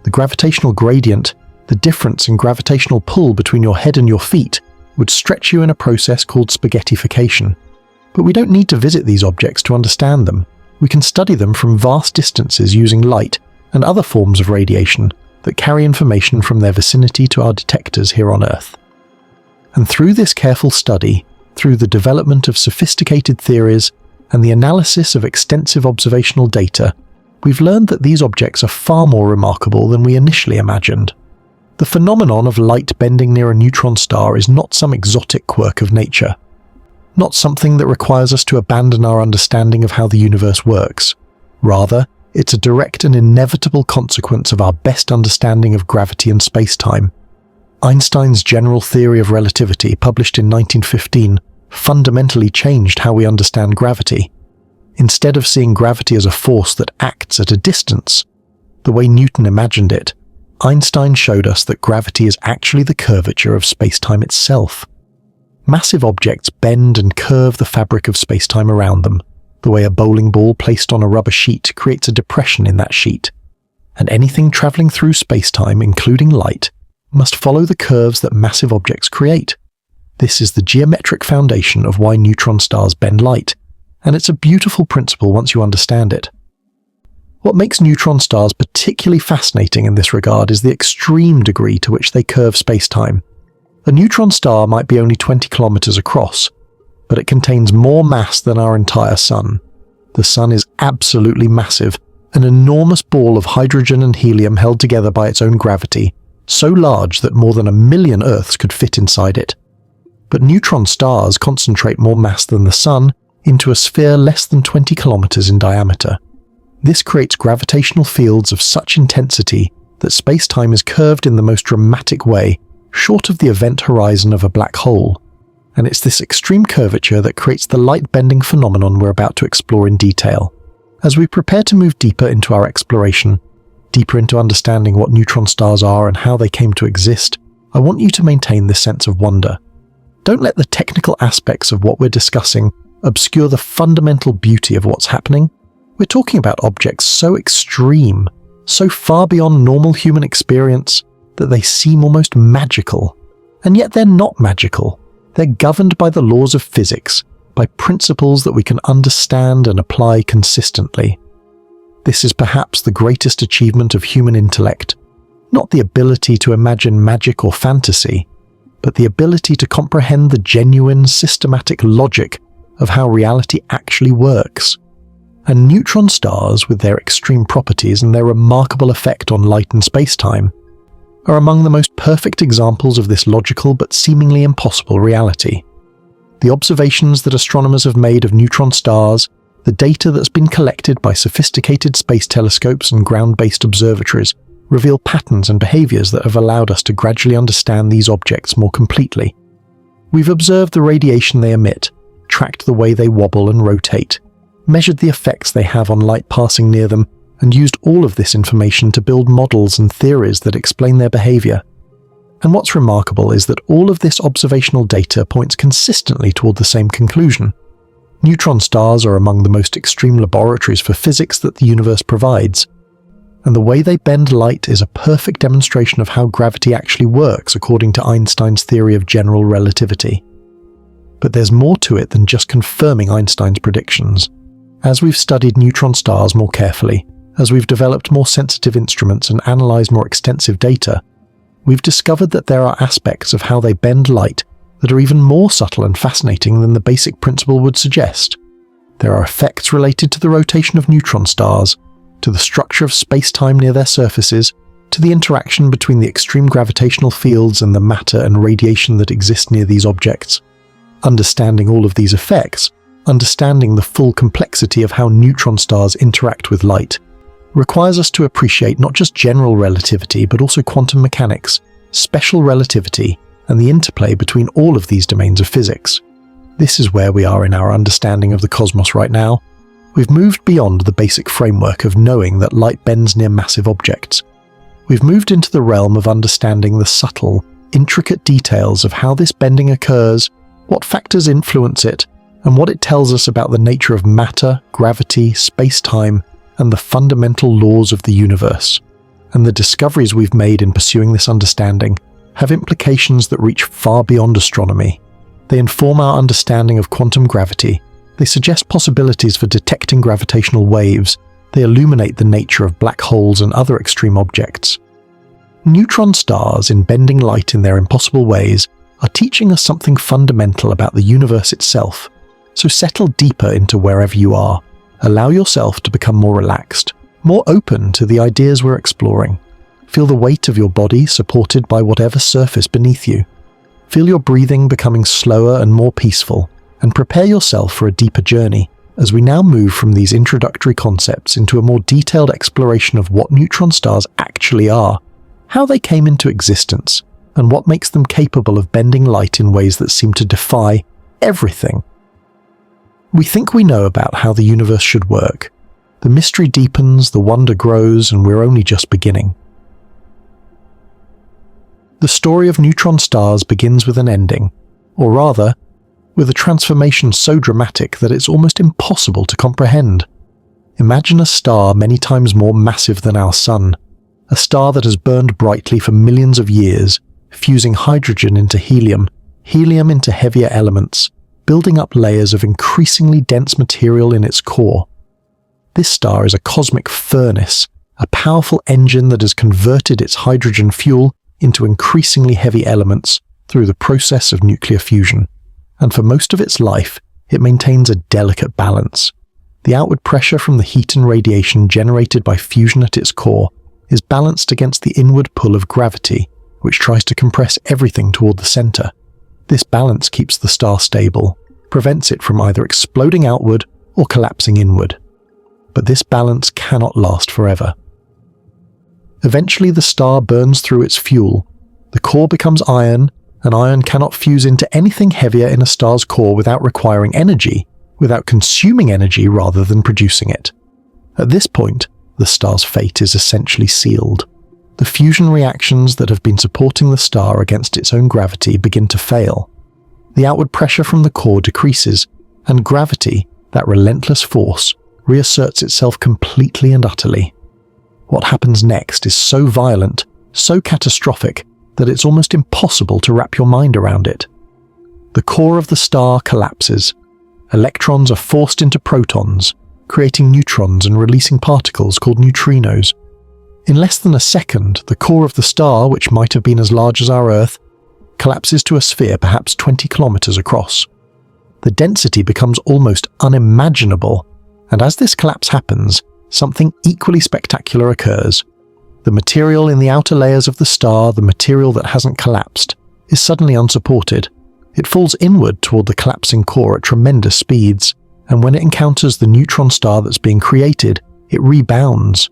The gravitational gradient, the difference in gravitational pull between your head and your feet, would stretch you in a process called spaghettification. But we don't need to visit these objects to understand them. We can study them from vast distances using light and other forms of radiation that carry information from their vicinity to our detectors here on Earth. And through this careful study, through the development of sophisticated theories and the analysis of extensive observational data, we've learned that these objects are far more remarkable than we initially imagined. The phenomenon of light bending near a neutron star is not some exotic quirk of nature, not something that requires us to abandon our understanding of how the universe works. Rather, it's a direct and inevitable consequence of our best understanding of gravity and space-time. Einstein's general theory of relativity, published in 1915, fundamentally changed how we understand gravity. Instead of seeing gravity as a force that acts at a distance, the way Newton imagined it, Einstein showed us that gravity is actually the curvature of space-time itself. Massive objects bend and curve the fabric of space-time around them, the way a bowling ball placed on a rubber sheet creates a depression in that sheet. And anything traveling through space-time, including light, must follow the curves that massive objects create. This is the geometric foundation of why neutron stars bend light, and it's a beautiful principle once you understand it. What makes neutron stars particularly fascinating in this regard is the extreme degree to which they curve space-time. A neutron star might be only 20 kilometers across, but it contains more mass than our entire sun. The sun is absolutely massive, an enormous ball of hydrogen and helium held together by its own gravity, so large that more than 1 million Earths could fit inside it. But neutron stars concentrate more mass than the sun into a sphere less than 20 kilometers in diameter. This creates gravitational fields of such intensity that space-time is curved in the most dramatic way, short of the event horizon of a black hole. And it's this extreme curvature that creates the light-bending phenomenon we're about to explore in detail. As we prepare to move deeper into our exploration, deeper into understanding what neutron stars are and how they came to exist, I want you to maintain this sense of wonder. Don't let the technical aspects of what we're discussing obscure the fundamental beauty of what's happening. We're talking about objects so extreme, so far beyond normal human experience, that they seem almost magical. And yet they're not magical. They're governed by the laws of physics, by principles that we can understand and apply consistently. This is perhaps the greatest achievement of human intellect, not the ability to imagine magic or fantasy, but the ability to comprehend the genuine, systematic logic of how reality actually works. And neutron stars, with their extreme properties and their remarkable effect on light and space-time, are among the most perfect examples of this logical but seemingly impossible reality. The observations that astronomers have made of neutron stars, the data that's been collected by sophisticated space telescopes and ground-based observatories, reveal patterns and behaviors that have allowed us to gradually understand these objects more completely. We've observed the radiation they emit, tracked the way they wobble and rotate, measured the effects they have on light passing near them, and used all of this information to build models and theories that explain their behavior. And what's remarkable is that all of this observational data points consistently toward the same conclusion. Neutron stars are among the most extreme laboratories for physics that the universe provides, and the way they bend light is a perfect demonstration of how gravity actually works according to Einstein's theory of general relativity. But there's more to it than just confirming Einstein's predictions. As we've studied neutron stars more carefully, as we've developed more sensitive instruments and analyzed more extensive data, we've discovered that there are aspects of how they bend light that are even more subtle and fascinating than the basic principle would suggest. There are effects related to the rotation of neutron stars, to the structure of space-time near their surfaces, to the interaction between the extreme gravitational fields and the matter and radiation that exist near these objects. Understanding all of these effects, understanding the full complexity of how neutron stars interact with light, requires us to appreciate not just general relativity but also quantum mechanics, special relativity, and the interplay between all of these domains of physics. This is where we are in our understanding of the cosmos right now. We've moved beyond the basic framework of knowing that light bends near massive objects. We've moved into the realm of understanding the subtle, intricate details of how this bending occurs, what factors influence it, and what it tells us about the nature of matter, gravity, space-time, and the fundamental laws of the universe. And the discoveries we've made in pursuing this understanding have implications that reach far beyond astronomy. They inform our understanding of quantum gravity. They suggest possibilities for detecting gravitational waves. They illuminate the nature of black holes and other extreme objects. Neutron stars, in bending light in their impossible ways, are teaching us something fundamental about the universe itself. So settle deeper into wherever you are. Allow yourself to become more relaxed, more open to the ideas we're exploring. Feel the weight of your body supported by whatever surface beneath you. Feel your breathing becoming slower and more peaceful, and prepare yourself for a deeper journey as we now move from these introductory concepts into a more detailed exploration of what neutron stars actually are, how they came into existence, and what makes them capable of bending light in ways that seem to defy everything. We think we know about how the universe should work. The mystery deepens, the wonder grows, and we're only just beginning. The story of neutron stars begins with an ending, or rather, with a transformation so dramatic that it's almost impossible to comprehend. Imagine a star many times more massive than our Sun, a star that has burned brightly for millions of years, fusing hydrogen into helium, helium into heavier elements, building up layers of increasingly dense material in its core. This star is a cosmic furnace, a powerful engine that has converted its hydrogen fuel into increasingly heavy elements through the process of nuclear fusion. And for most of its life, it maintains a delicate balance. The outward pressure from the heat and radiation generated by fusion at its core is balanced against the inward pull of gravity, which tries to compress everything toward the center. This balance keeps the star stable, prevents it from either exploding outward or collapsing inward. But this balance cannot last forever. Eventually the star burns through its fuel. The core becomes iron, and iron cannot fuse into anything heavier in a star's core without requiring energy, without consuming energy rather than producing it. At this point, the star's fate is essentially sealed. The fusion reactions that have been supporting the star against its own gravity begin to fail. The outward pressure from the core decreases, and gravity, that relentless force, reasserts itself completely and utterly. What happens next is so violent, so catastrophic, that it's almost impossible to wrap your mind around it. The core of the star collapses. Electrons are forced into protons, creating neutrons and releasing particles called neutrinos. In less than a second, the core of the star, which might have been as large as our Earth, collapses to a sphere perhaps 20 kilometers across. The density becomes almost unimaginable, and as this collapse happens, something equally spectacular occurs. The material in the outer layers of the star, the material that hasn't collapsed, is suddenly unsupported. It falls inward toward the collapsing core at tremendous speeds, and when it encounters the neutron star that's being created, it rebounds.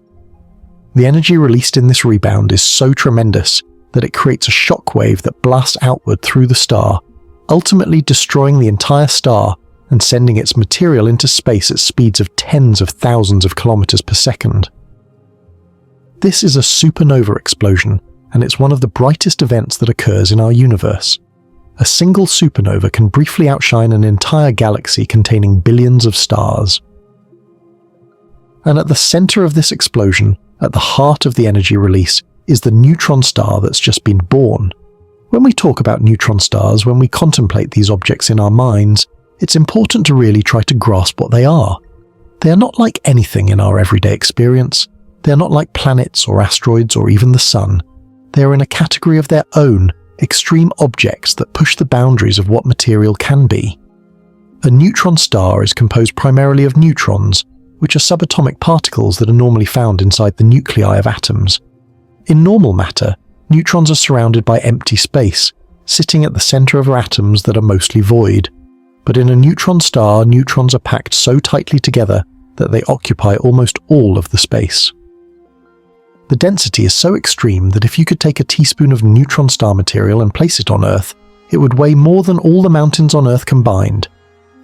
The energy released in this rebound is so tremendous that it creates a shock wave that blasts outward through the star, ultimately destroying the entire star and sending its material into space at speeds of tens of thousands of kilometers per second. This is a supernova explosion, and it's one of the brightest events that occurs in our universe. A single supernova can briefly outshine an entire galaxy containing billions of stars. And at the center of this explosion, at the heart of the energy release, is the neutron star that's just been born. When we talk about neutron stars, when we contemplate these objects in our minds, it's important to really try to grasp what they are. They are not like anything in our everyday experience. They are not like planets or asteroids or even the sun. They are in a category of their own, extreme objects that push the boundaries of what material can be. A neutron star is composed primarily of neutrons, which are subatomic particles that are normally found inside the nuclei of atoms. In normal matter, neutrons are surrounded by empty space, sitting at the center of atoms that are mostly void. But in a neutron star, neutrons are packed so tightly together that they occupy almost all of the space. The density is so extreme that if you could take a teaspoon of neutron star material and place it on Earth, it would weigh more than all the mountains on Earth combined.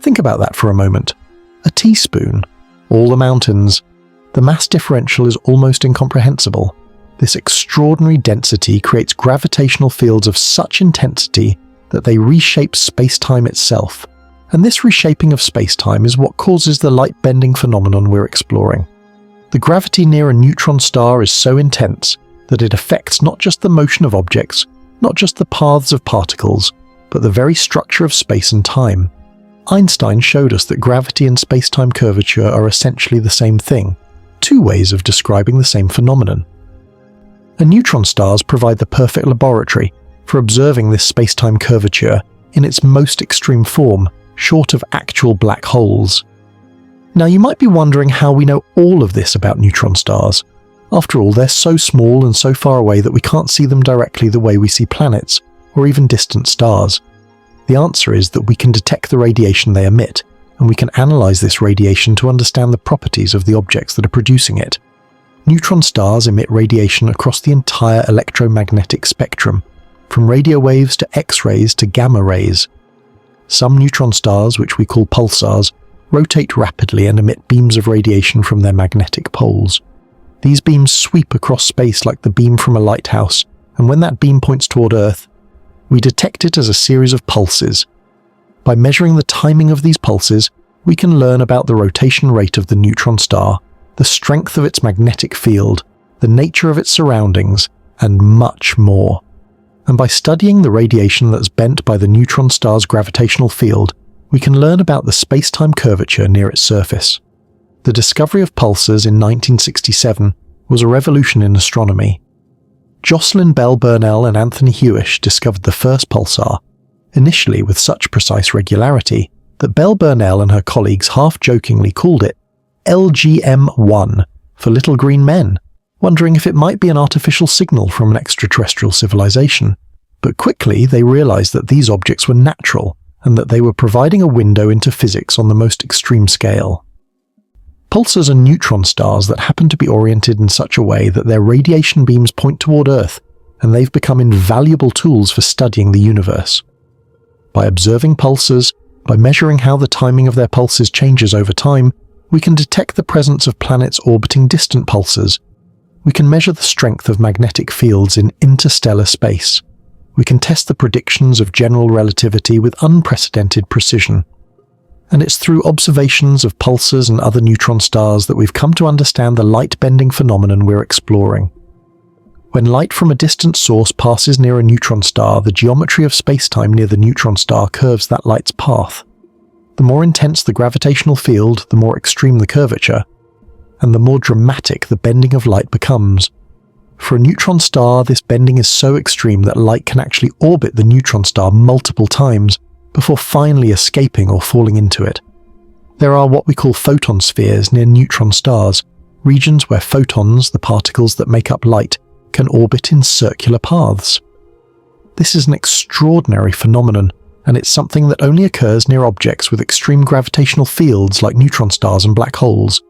Think about that for a moment. A teaspoon, all the mountains. The mass differential is almost incomprehensible. This extraordinary density creates gravitational fields of such intensity that they reshape space-time itself. And this reshaping of space-time is what causes the light-bending phenomenon we're exploring. The gravity near a neutron star is so intense that it affects not just the motion of objects, not just the paths of particles, but the very structure of space and time. Einstein showed us that gravity and space-time curvature are essentially the same thing, two ways of describing the same phenomenon. And neutron stars provide the perfect laboratory for observing this space-time curvature in its most extreme form, short of actual black holes. Now you might be wondering how we know all of this about neutron stars. After all, they're so small and so far away that we can't see them directly the way we see planets, or even distant stars. The answer is that we can detect the radiation they emit, and we can analyze this radiation to understand the properties of the objects that are producing it. Neutron stars emit radiation across the entire electromagnetic spectrum, from radio waves to X-rays to gamma rays. Some neutron stars, which we call pulsars, rotate rapidly and emit beams of radiation from their magnetic poles. These beams sweep across space like the beam from a lighthouse, and when that beam points toward Earth, we detect it as a series of pulses. By measuring the timing of these pulses, we can learn about the rotation rate of the neutron star, the strength of its magnetic field, the nature of its surroundings, and much more. And by studying the radiation that's bent by the neutron star's gravitational field, we can learn about the space-time curvature near its surface. The discovery of pulsars in 1967 was a revolution in astronomy. Jocelyn Bell Burnell and Anthony Hewish discovered the first pulsar, initially with such precise regularity that Bell Burnell and her colleagues half-jokingly called it LGM-1 for Little Green Men, wondering if it might be an artificial signal from an extraterrestrial civilization. But quickly they realized that these objects were natural and that they were providing a window into physics on the most extreme scale. Pulsars are neutron stars that happen to be oriented in such a way that their radiation beams point toward Earth, and they've become invaluable tools for studying the universe. By observing pulsars, by measuring how the timing of their pulses changes over time, we can detect the presence of planets orbiting distant pulsars. We can measure the strength of magnetic fields in interstellar space. We can test the predictions of general relativity with unprecedented precision. And it's through observations of pulsars and other neutron stars that we've come to understand the light-bending phenomenon we're exploring. When light from a distant source passes near a neutron star, the geometry of space-time near the neutron star curves that light's path. The more intense the gravitational field, the more extreme the curvature, and the more dramatic the bending of light becomes. For a neutron star, this bending is so extreme that light can actually orbit the neutron star multiple times before finally escaping or falling into it. There are what we call photon spheres near neutron stars, regions where photons, the particles that make up light, can orbit in circular paths. This is an extraordinary phenomenon, and it's something that only occurs near objects with extreme gravitational fields like neutron stars and black holes.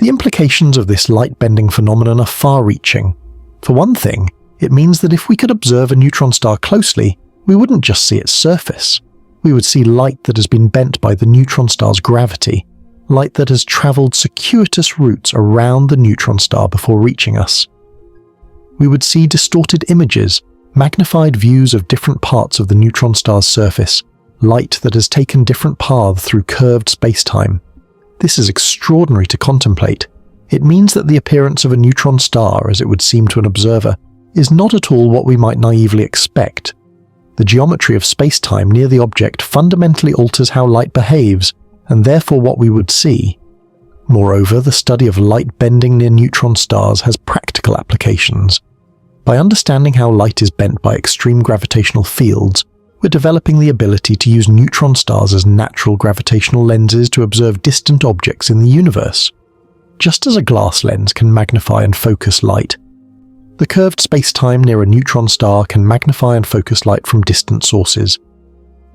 The implications of this light-bending phenomenon are far-reaching. For one thing, it means that if we could observe a neutron star closely, we wouldn't just see its surface. We would see light that has been bent by the neutron star's gravity, light that has travelled circuitous routes around the neutron star before reaching us. We would see distorted images, magnified views of different parts of the neutron star's surface, light that has taken different paths through curved space-time. This is extraordinary to contemplate. It means that the appearance of a neutron star, as it would seem to an observer, is not at all what we might naively expect. The geometry of space-time near the object fundamentally alters how light behaves, and therefore what we would see. Moreover, the study of light bending near neutron stars has practical applications. By understanding how light is bent by extreme gravitational fields, we're developing the ability to use neutron stars as natural gravitational lenses to observe distant objects in the universe. Just as a glass lens can magnify and focus light, the curved space-time near a neutron star can magnify and focus light from distant sources.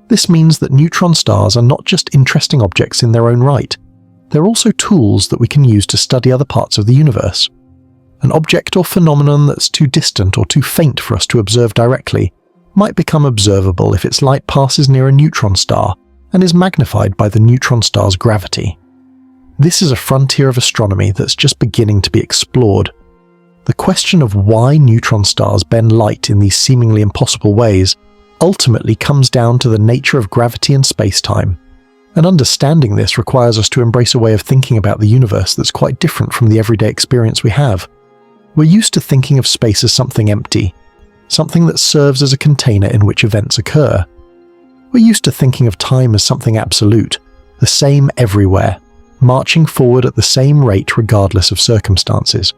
This means that neutron stars are not just interesting objects in their own right. They're also tools that we can use to study other parts of the universe. An object or phenomenon that's too distant or too faint for us to observe directly might become observable if its light passes near a neutron star and is magnified by the neutron star's gravity. This is a frontier of astronomy that's just beginning to be explored. The question of why neutron stars bend light in these seemingly impossible ways ultimately comes down to the nature of gravity and space-time. And understanding this requires us to embrace a way of thinking about the universe that's quite different from the everyday experience we have. We're used to thinking of space as something empty, something that serves as a container in which events occur. We're used to thinking of time as something absolute, the same everywhere, marching forward at the same rate regardless of circumstances.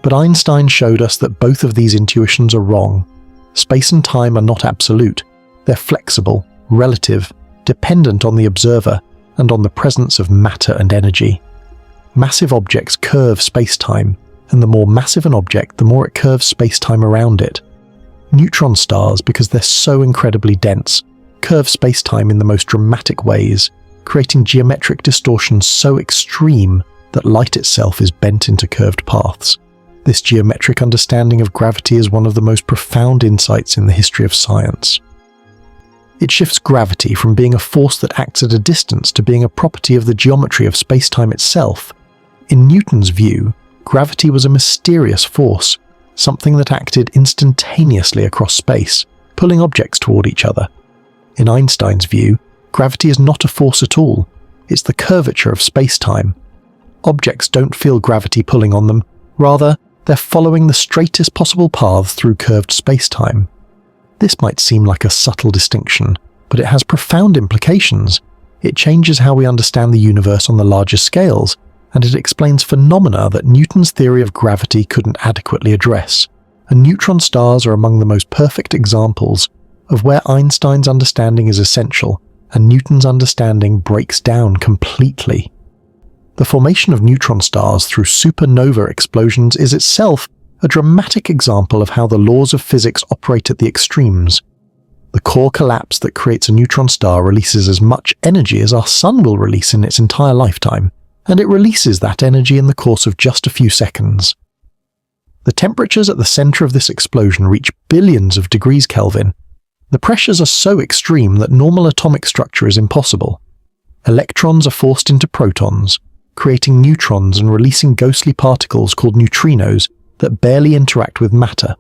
But Einstein showed us that both of these intuitions are wrong. Space and time are not absolute. They're flexible, relative, dependent on the observer, and on the presence of matter and energy. Massive objects curve space-time, and the more massive an object, the more it curves space-time around it. Neutron stars, because they're so incredibly dense, curve space-time in the most dramatic ways, creating geometric distortions so extreme that light itself is bent into curved paths. This geometric understanding of gravity is one of the most profound insights in the history of science. It shifts gravity from being a force that acts at a distance to being a property of the geometry of space-time itself. In Newton's view, gravity was a mysterious force, something that acted instantaneously across space, pulling objects toward each other. In Einstein's view, gravity is not a force at all. It's the curvature of space-time. Objects don't feel gravity pulling on them. Rather, they're following the straightest possible paths through curved space-time. This might seem like a subtle distinction, but it has profound implications. It changes how we understand the universe on the largest scales, and it explains phenomena that Newton's theory of gravity couldn't adequately address. And neutron stars are among the most perfect examples of where Einstein's understanding is essential and Newton's understanding breaks down completely. The formation of neutron stars through supernova explosions is itself a dramatic example of how the laws of physics operate at the extremes. The core collapse that creates a neutron star releases as much energy as our sun will release in its entire lifetime, and it releases that energy in the course of just a few seconds. The temperatures at the center of this explosion reach billions of degrees Kelvin. The pressures are so extreme that normal atomic structure is impossible. Electrons are forced into protons, creating neutrons and releasing ghostly particles called neutrinos that barely interact with matter.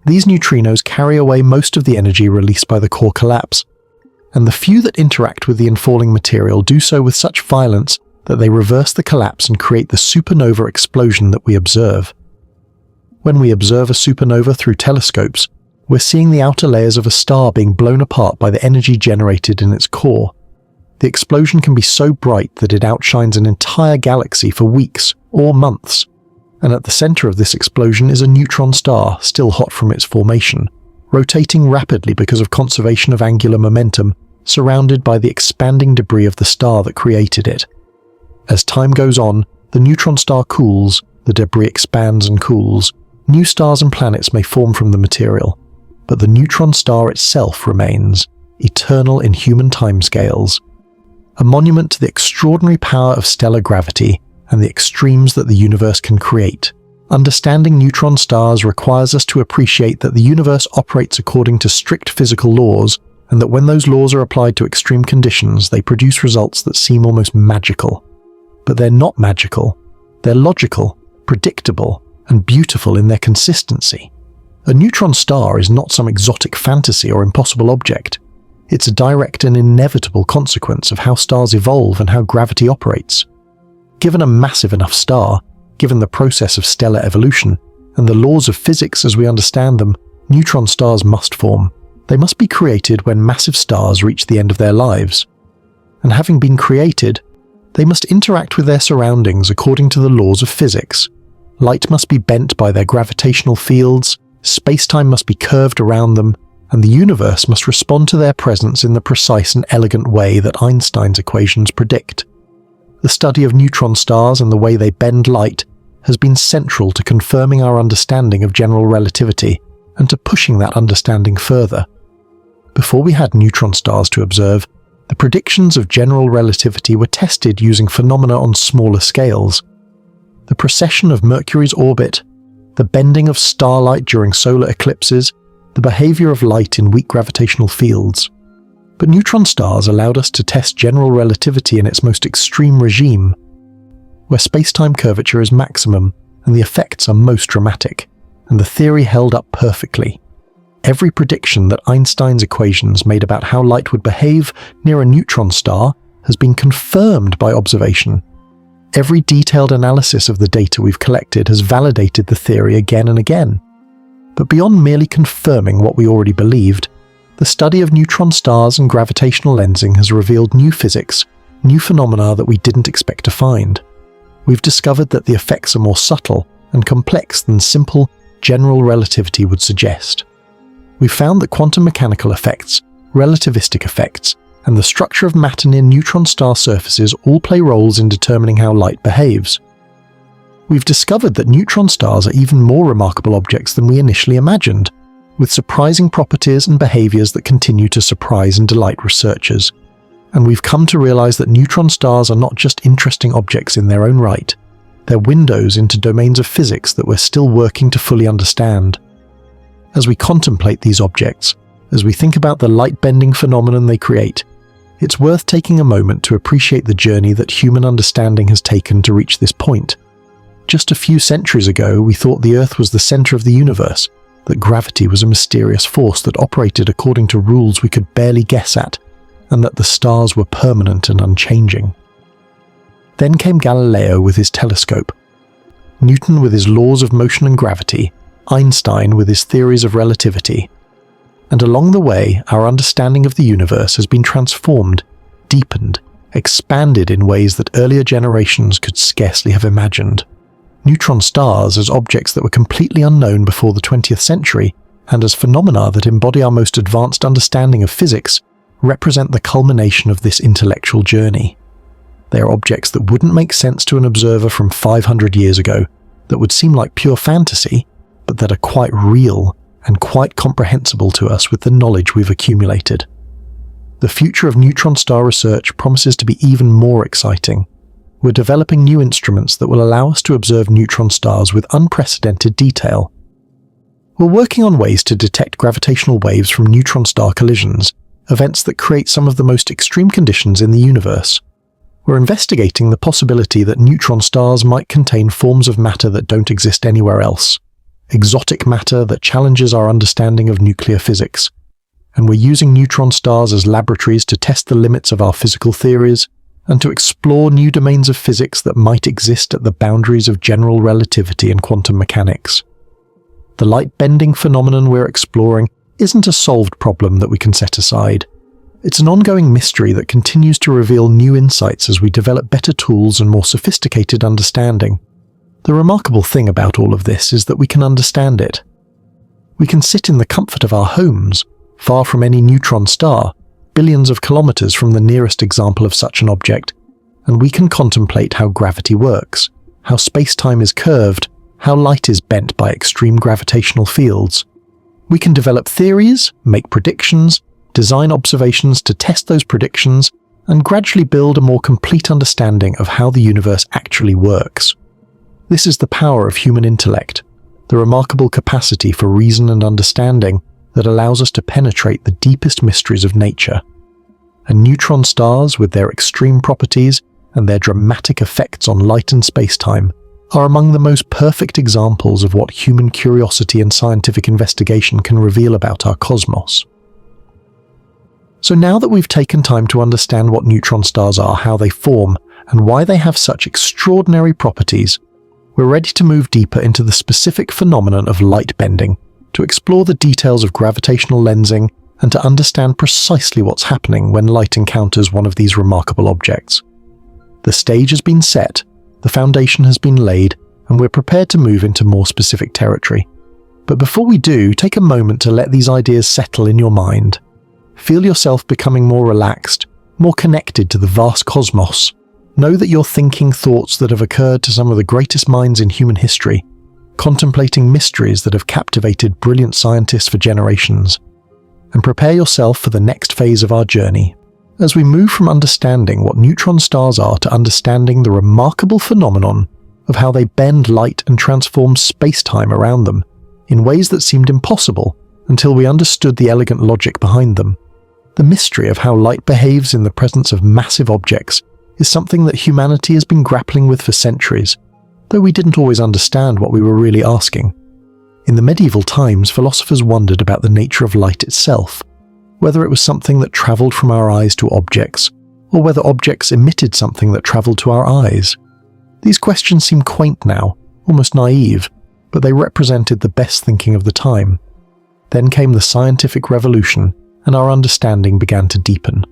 These neutrinos carry away most of the energy released by the core collapse, and the few that interact with the infalling material do so with such violence that they reverse the collapse and create the supernova explosion that we observe. When we observe a supernova through telescopes, we're seeing the outer layers of a star being blown apart by the energy generated in its core. The explosion can be so bright that it outshines an entire galaxy for weeks or months. And at the center of this explosion is a neutron star, still hot from its formation, rotating rapidly because of conservation of angular momentum, surrounded by the expanding debris of the star that created it. As time goes on, the neutron star cools, the debris expands and cools. New stars and planets may form from the material, but the neutron star itself remains, eternal in human timescales. A monument to the extraordinary power of stellar gravity and the extremes that the universe can create. Understanding neutron stars requires us to appreciate that the universe operates according to strict physical laws, and that when those laws are applied to extreme conditions, they produce results that seem almost magical. But they're not magical. They're logical, predictable, and beautiful in their consistency. A neutron star is not some exotic fantasy or impossible object. It's a direct and inevitable consequence of how stars evolve and how gravity operates. Given a massive enough star, given the process of stellar evolution, and the laws of physics as we understand them, neutron stars must form. They must be created when massive stars reach the end of their lives. And having been created, they must interact with their surroundings according to the laws of physics. Light must be bent by their gravitational fields, space-time must be curved around them, and the universe must respond to their presence in the precise and elegant way that Einstein's equations predict. The study of neutron stars and the way they bend light has been central to confirming our understanding of general relativity and to pushing that understanding further. Before we had neutron stars to observe, the predictions of general relativity were tested using phenomena on smaller scales. The precession of Mercury's orbit, the bending of starlight during solar eclipses, the behavior of light in weak gravitational fields. But neutron stars allowed us to test general relativity in its most extreme regime, where space-time curvature is maximum and the effects are most dramatic, and the theory held up perfectly. Every prediction that Einstein's equations made about how light would behave near a neutron star has been confirmed by observation. Every detailed analysis of the data we've collected has validated the theory again and again. But beyond merely confirming what we already believed, the study of neutron stars and gravitational lensing has revealed new physics, new phenomena that we didn't expect to find. We've discovered that the effects are more subtle and complex than simple, general relativity would suggest. We've found that quantum mechanical effects, relativistic effects, and the structure of matter near neutron star surfaces all play roles in determining how light behaves. We've discovered that neutron stars are even more remarkable objects than we initially imagined, with surprising properties and behaviors that continue to surprise and delight researchers. And we've come to realize that neutron stars are not just interesting objects in their own right, they're windows into domains of physics that we're still working to fully understand. As we contemplate these objects, as we think about the light-bending phenomenon they create, it's worth taking a moment to appreciate the journey that human understanding has taken to reach this point. Just a few centuries ago, we thought the Earth was the center of the universe, that gravity was a mysterious force that operated according to rules we could barely guess at, and that the stars were permanent and unchanging. Then came Galileo with his telescope, Newton with his laws of motion and gravity, Einstein with his theories of relativity. And along the way, our understanding of the universe has been transformed, deepened, expanded in ways that earlier generations could scarcely have imagined. Neutron stars as objects that were completely unknown before the 20th century, and as phenomena that embody our most advanced understanding of physics, represent the culmination of this intellectual journey. They are objects that wouldn't make sense to an observer from 500 years ago, that would seem like pure fantasy, but that are quite real and quite comprehensible to us with the knowledge we've accumulated. The future of neutron star research promises to be even more exciting. We're developing new instruments that will allow us to observe neutron stars with unprecedented detail. We're working on ways to detect gravitational waves from neutron star collisions, events that create some of the most extreme conditions in the universe. We're investigating the possibility that neutron stars might contain forms of matter that don't exist anywhere else, exotic matter that challenges our understanding of nuclear physics. And we're using neutron stars as laboratories to test the limits of our physical theories and to explore new domains of physics that might exist at the boundaries of general relativity and quantum mechanics. The light-bending phenomenon we're exploring isn't a solved problem that we can set aside. It's an ongoing mystery that continues to reveal new insights as we develop better tools and more sophisticated understanding. The remarkable thing about all of this is that we can understand it. We can sit in the comfort of our homes, far from any neutron star, billions of kilometers from the nearest example of such an object, and we can contemplate how gravity works, how space-time is curved, how light is bent by extreme gravitational fields. We can develop theories, make predictions, design observations to test those predictions, and gradually build a more complete understanding of how the universe actually works. This is the power of human intellect, the remarkable capacity for reason and understanding that allows us to penetrate the deepest mysteries of nature. And neutron stars, with their extreme properties and their dramatic effects on light and space-time, are among the most perfect examples of what human curiosity and scientific investigation can reveal about our cosmos. So now that we've taken time to understand what neutron stars are, how they form, and why they have such extraordinary properties, we're ready to move deeper into the specific phenomenon of light bending, to explore the details of gravitational lensing, and to understand precisely what's happening when light encounters one of these remarkable objects. The stage has been set, the foundation has been laid, and we're prepared to move into more specific territory. But before we do, take a moment to let these ideas settle in your mind. Feel yourself becoming more relaxed, more connected to the vast cosmos. Know that you're thinking thoughts that have occurred to some of the greatest minds in human history, contemplating mysteries that have captivated brilliant scientists for generations. And prepare yourself for the next phase of our journey, as we move from understanding what neutron stars are to understanding the remarkable phenomenon of how they bend light and transform space-time around them in ways that seemed impossible until we understood the elegant logic behind them. The mystery of how light behaves in the presence of massive objects is something that humanity has been grappling with for centuries, though we didn't always understand what we were really asking. In the medieval times, philosophers wondered about the nature of light itself, whether it was something that traveled from our eyes to objects, or whether objects emitted something that travelled to our eyes. These questions seem quaint now, almost naive, but they represented the best thinking of the time. Then came the scientific revolution, and our understanding began to deepen.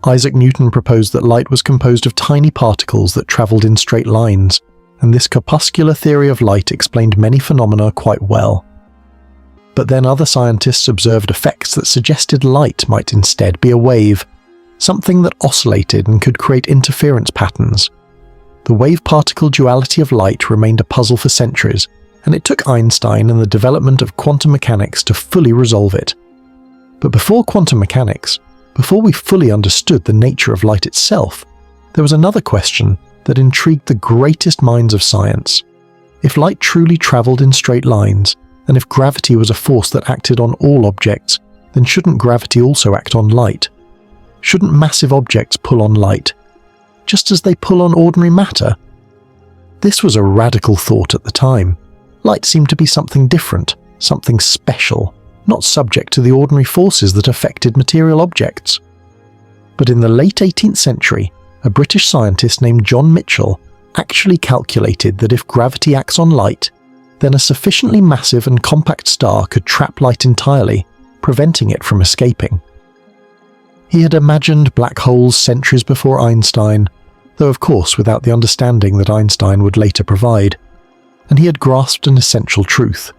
Isaac Newton proposed that light was composed of tiny particles that travelled in straight lines, and this corpuscular theory of light explained many phenomena quite well. But then other scientists observed effects that suggested light might instead be a wave, something that oscillated and could create interference patterns. The wave-particle duality of light remained a puzzle for centuries, and it took Einstein and the development of quantum mechanics to fully resolve it. But before quantum mechanics, before we fully understood the nature of light itself, there was another question that intrigued the greatest minds of science. If light truly travelled in straight lines, and if gravity was a force that acted on all objects, then shouldn't gravity also act on light? Shouldn't massive objects pull on light, just as they pull on ordinary matter? This was a radical thought at the time. Light seemed to be something different, something special, not subject to the ordinary forces that affected material objects. But in the late 18th century, a British scientist named John Michell actually calculated that if gravity acts on light, then a sufficiently massive and compact star could trap light entirely, preventing it from escaping. He had imagined black holes centuries before Einstein, though of course without the understanding that Einstein would later provide. And he had grasped an essential truth.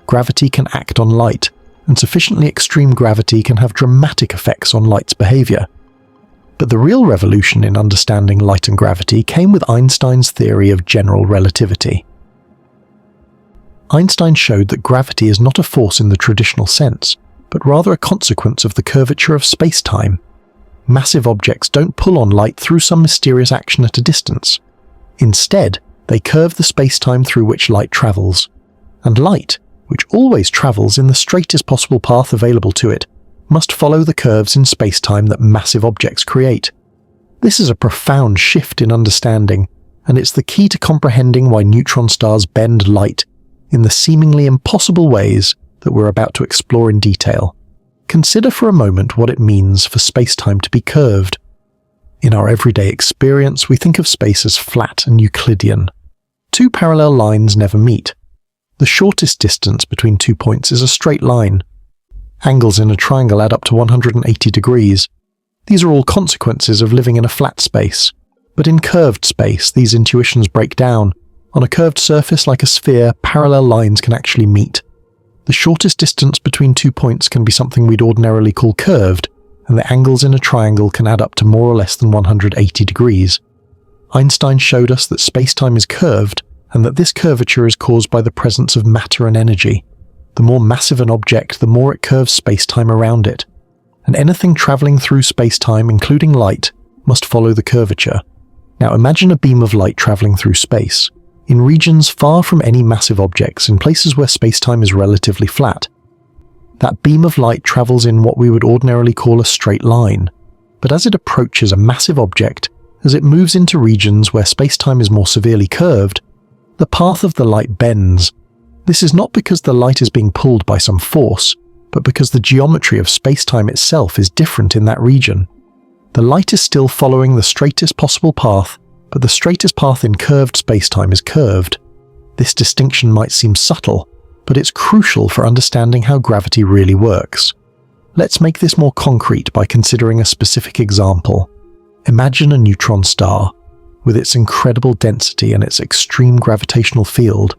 Gravity can act on light, and sufficiently extreme gravity can have dramatic effects on light's behaviour. But the real revolution in understanding light and gravity came with Einstein's theory of general relativity. Einstein showed that gravity is not a force in the traditional sense, but rather a consequence of the curvature of space-time. Massive objects don't pull on light through some mysterious action at a distance. Instead, they curve the space-time through which light travels. And light, which always travels in the straightest possible path available to it, must follow the curves in space-time that massive objects create. This is a profound shift in understanding, and it's the key to comprehending why neutron stars bend light in the seemingly impossible ways that we're about to explore in detail. Consider for a moment what it means for space-time to be curved. In our everyday experience, we think of space as flat and Euclidean. Two parallel lines never meet. The shortest distance between 2 points is a straight line. Angles in a triangle add up to 180 degrees. These are all consequences of living in a flat space. But in curved space, these intuitions break down. On a curved surface like a sphere, parallel lines can actually meet. The shortest distance between 2 points can be something we'd ordinarily call curved, and the angles in a triangle can add up to more or less than 180 degrees. Einstein showed us that space-time is curved, and that this curvature is caused by the presence of matter and energy. The more massive an object, the more it curves space-time around it. And anything travelling through space-time, including light, must follow the curvature. Now imagine a beam of light travelling through space, in regions far from any massive objects, in places where space-time is relatively flat. That beam of light travels in what we would ordinarily call a straight line. But as it approaches a massive object, as it moves into regions where space-time is more severely curved, the path of the light bends. This is not because the light is being pulled by some force, but because the geometry of space-time itself is different in that region. The light is still following the straightest possible path, but the straightest path in curved space-time is curved. This distinction might seem subtle, but it's crucial for understanding how gravity really works. Let's make this more concrete by considering a specific example. Imagine a neutron star, with its incredible density and its extreme gravitational field.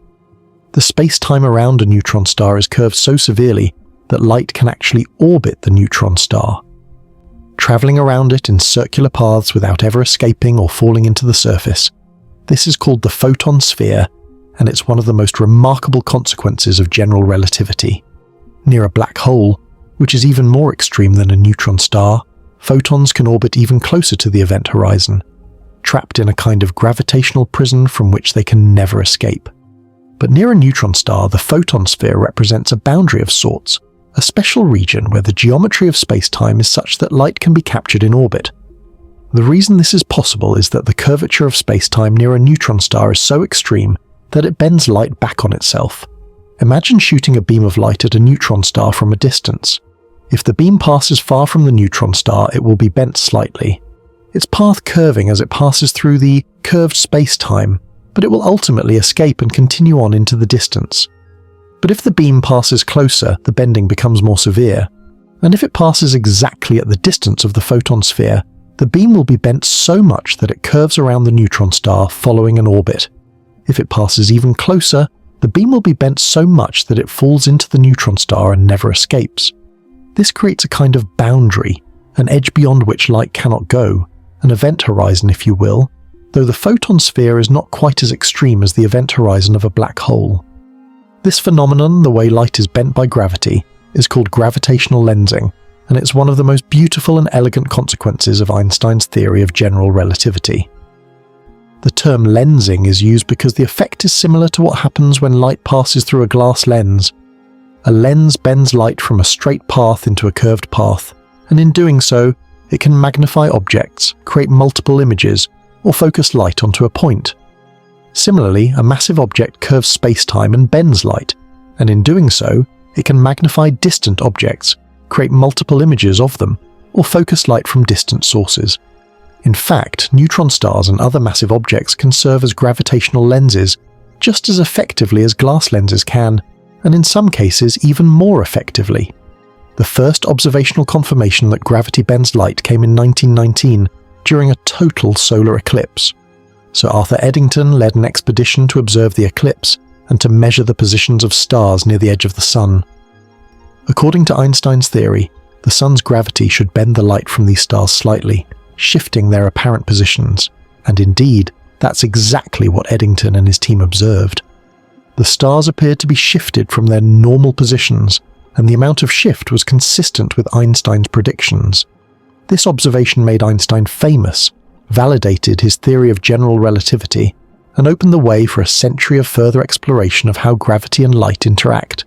The space-time around a neutron star is curved so severely that light can actually orbit the neutron star, travelling around it in circular paths without ever escaping or falling into the surface. This is called the photon sphere, and it's one of the most remarkable consequences of general relativity. Near a black hole, which is even more extreme than a neutron star, photons can orbit even closer to the event horizon, trapped in a kind of gravitational prison from which they can never escape. But near a neutron star, the photon sphere represents a boundary of sorts, a special region where the geometry of space-time is such that light can be captured in orbit. The reason this is possible is that the curvature of space-time near a neutron star is so extreme that it bends light back on itself. Imagine shooting a beam of light at a neutron star from a distance. If the beam passes far from the neutron star, it will be bent slightly, its path curving as it passes through the curved space-time, but it will ultimately escape and continue on into the distance. But if the beam passes closer, the bending becomes more severe, and if it passes exactly at the distance of the photon sphere, the beam will be bent so much that it curves around the neutron star following an orbit. If it passes even closer, the beam will be bent so much that it falls into the neutron star and never escapes. This creates a kind of boundary, an edge beyond which light cannot go, an event horizon if you will, though the photon sphere is not quite as extreme as the event horizon of a black hole. This phenomenon, the way light is bent by gravity, is called gravitational lensing, and it's one of the most beautiful and elegant consequences of Einstein's theory of general relativity. The term lensing is used because the effect is similar to what happens when light passes through a glass lens. A lens bends light from a straight path into a curved path, and in doing so, it can magnify objects, create multiple images, or focus light onto a point. Similarly, a massive object curves space-time and bends light, and in doing so, it can magnify distant objects, create multiple images of them, or focus light from distant sources. In fact, neutron stars and other massive objects can serve as gravitational lenses just as effectively as glass lenses can, and in some cases even more effectively. The first observational confirmation that gravity bends light came in 1919 during a total solar eclipse. Sir Arthur Eddington led an expedition to observe the eclipse and to measure the positions of stars near the edge of the Sun. According to Einstein's theory, the Sun's gravity should bend the light from these stars slightly, shifting their apparent positions, and indeed, that's exactly what Eddington and his team observed. The stars appeared to be shifted from their normal positions, and the amount of shift was consistent with Einstein's predictions. This observation made Einstein famous, validated his theory of general relativity, and opened the way for a century of further exploration of how gravity and light interact.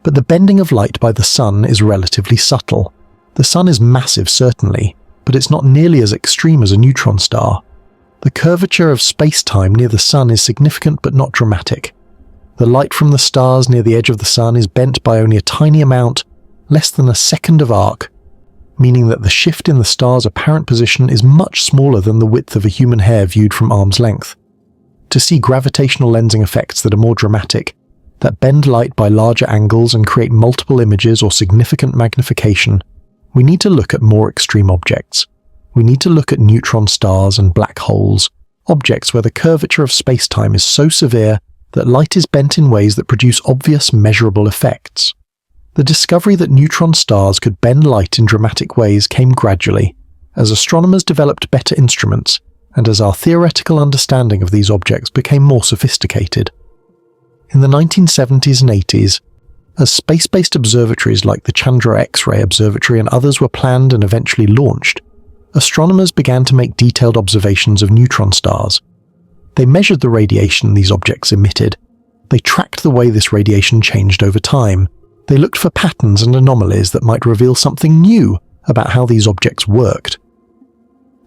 But the bending of light by the Sun is relatively subtle. The Sun is massive, certainly, but it's not nearly as extreme as a neutron star. The curvature of space-time near the Sun is significant but not dramatic. The light from the stars near the edge of the Sun is bent by only a tiny amount, less than a second of arc, meaning that the shift in the star's apparent position is much smaller than the width of a human hair viewed from arm's length. To see gravitational lensing effects that are more dramatic, that bend light by larger angles and create multiple images or significant magnification, we need to look at more extreme objects. We need to look at neutron stars and black holes, objects where the curvature of space-time is so severe that light is bent in ways that produce obvious measurable effects. The discovery that neutron stars could bend light in dramatic ways came gradually, as astronomers developed better instruments, and as our theoretical understanding of these objects became more sophisticated. In the 1970s and 80s, as space-based observatories like the Chandra X-ray Observatory and others were planned and eventually launched, astronomers began to make detailed observations of neutron stars. They measured the radiation these objects emitted. They tracked the way this radiation changed over time. They looked for patterns and anomalies that might reveal something new about how these objects worked.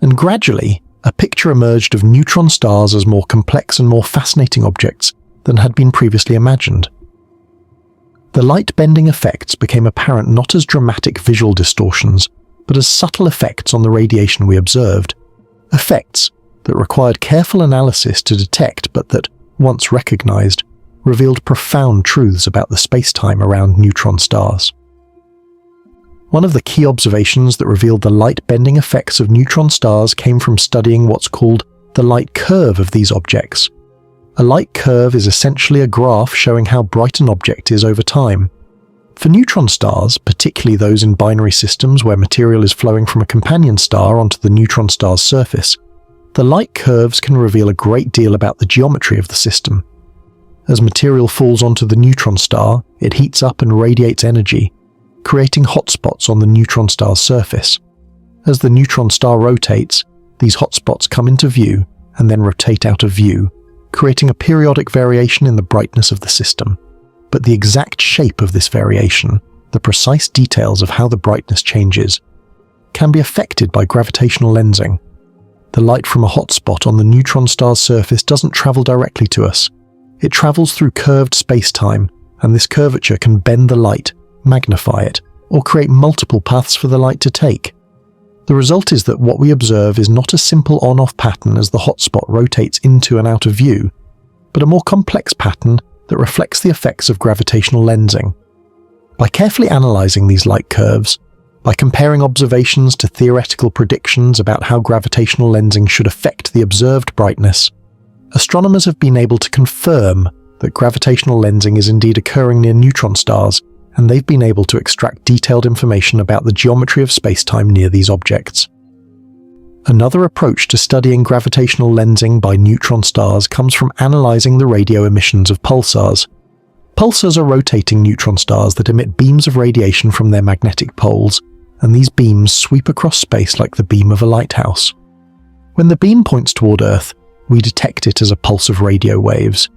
And gradually, a picture emerged of neutron stars as more complex and more fascinating objects than had been previously imagined. The light-bending effects became apparent not as dramatic visual distortions, but as subtle effects on the radiation we observed. Effects that required careful analysis to detect, but that, once recognized, revealed profound truths about the space-time around neutron stars. One of the key observations that revealed the light-bending effects of neutron stars came from studying what's called the light curve of these objects. A light curve is essentially a graph showing how bright an object is over time. For neutron stars, particularly those in binary systems where material is flowing from a companion star onto the neutron star's surface, the light curves can reveal a great deal about the geometry of the system. As material falls onto the neutron star, it heats up and radiates energy, creating hotspots on the neutron star's surface. As the neutron star rotates, these hotspots come into view and then rotate out of view, creating a periodic variation in the brightness of the system. But the exact shape of this variation, the precise details of how the brightness changes, can be affected by gravitational lensing. The light from a hotspot on the neutron star's surface doesn't travel directly to us. It travels through curved space-time, and this curvature can bend the light, magnify it, or create multiple paths for the light to take. The result is that what we observe is not a simple on-off pattern as the hotspot rotates into and out of view, but a more complex pattern that reflects the effects of gravitational lensing. By carefully analysing these light curves, by comparing observations to theoretical predictions about how gravitational lensing should affect the observed brightness, astronomers have been able to confirm that gravitational lensing is indeed occurring near neutron stars, and they've been able to extract detailed information about the geometry of spacetime near these objects. Another approach to studying gravitational lensing by neutron stars comes from analysing the radio emissions of pulsars. Pulsars are rotating neutron stars that emit beams of radiation from their magnetic poles, and these beams sweep across space like the beam of a lighthouse. When the beam points toward Earth, we detect it as a pulse of radio waves.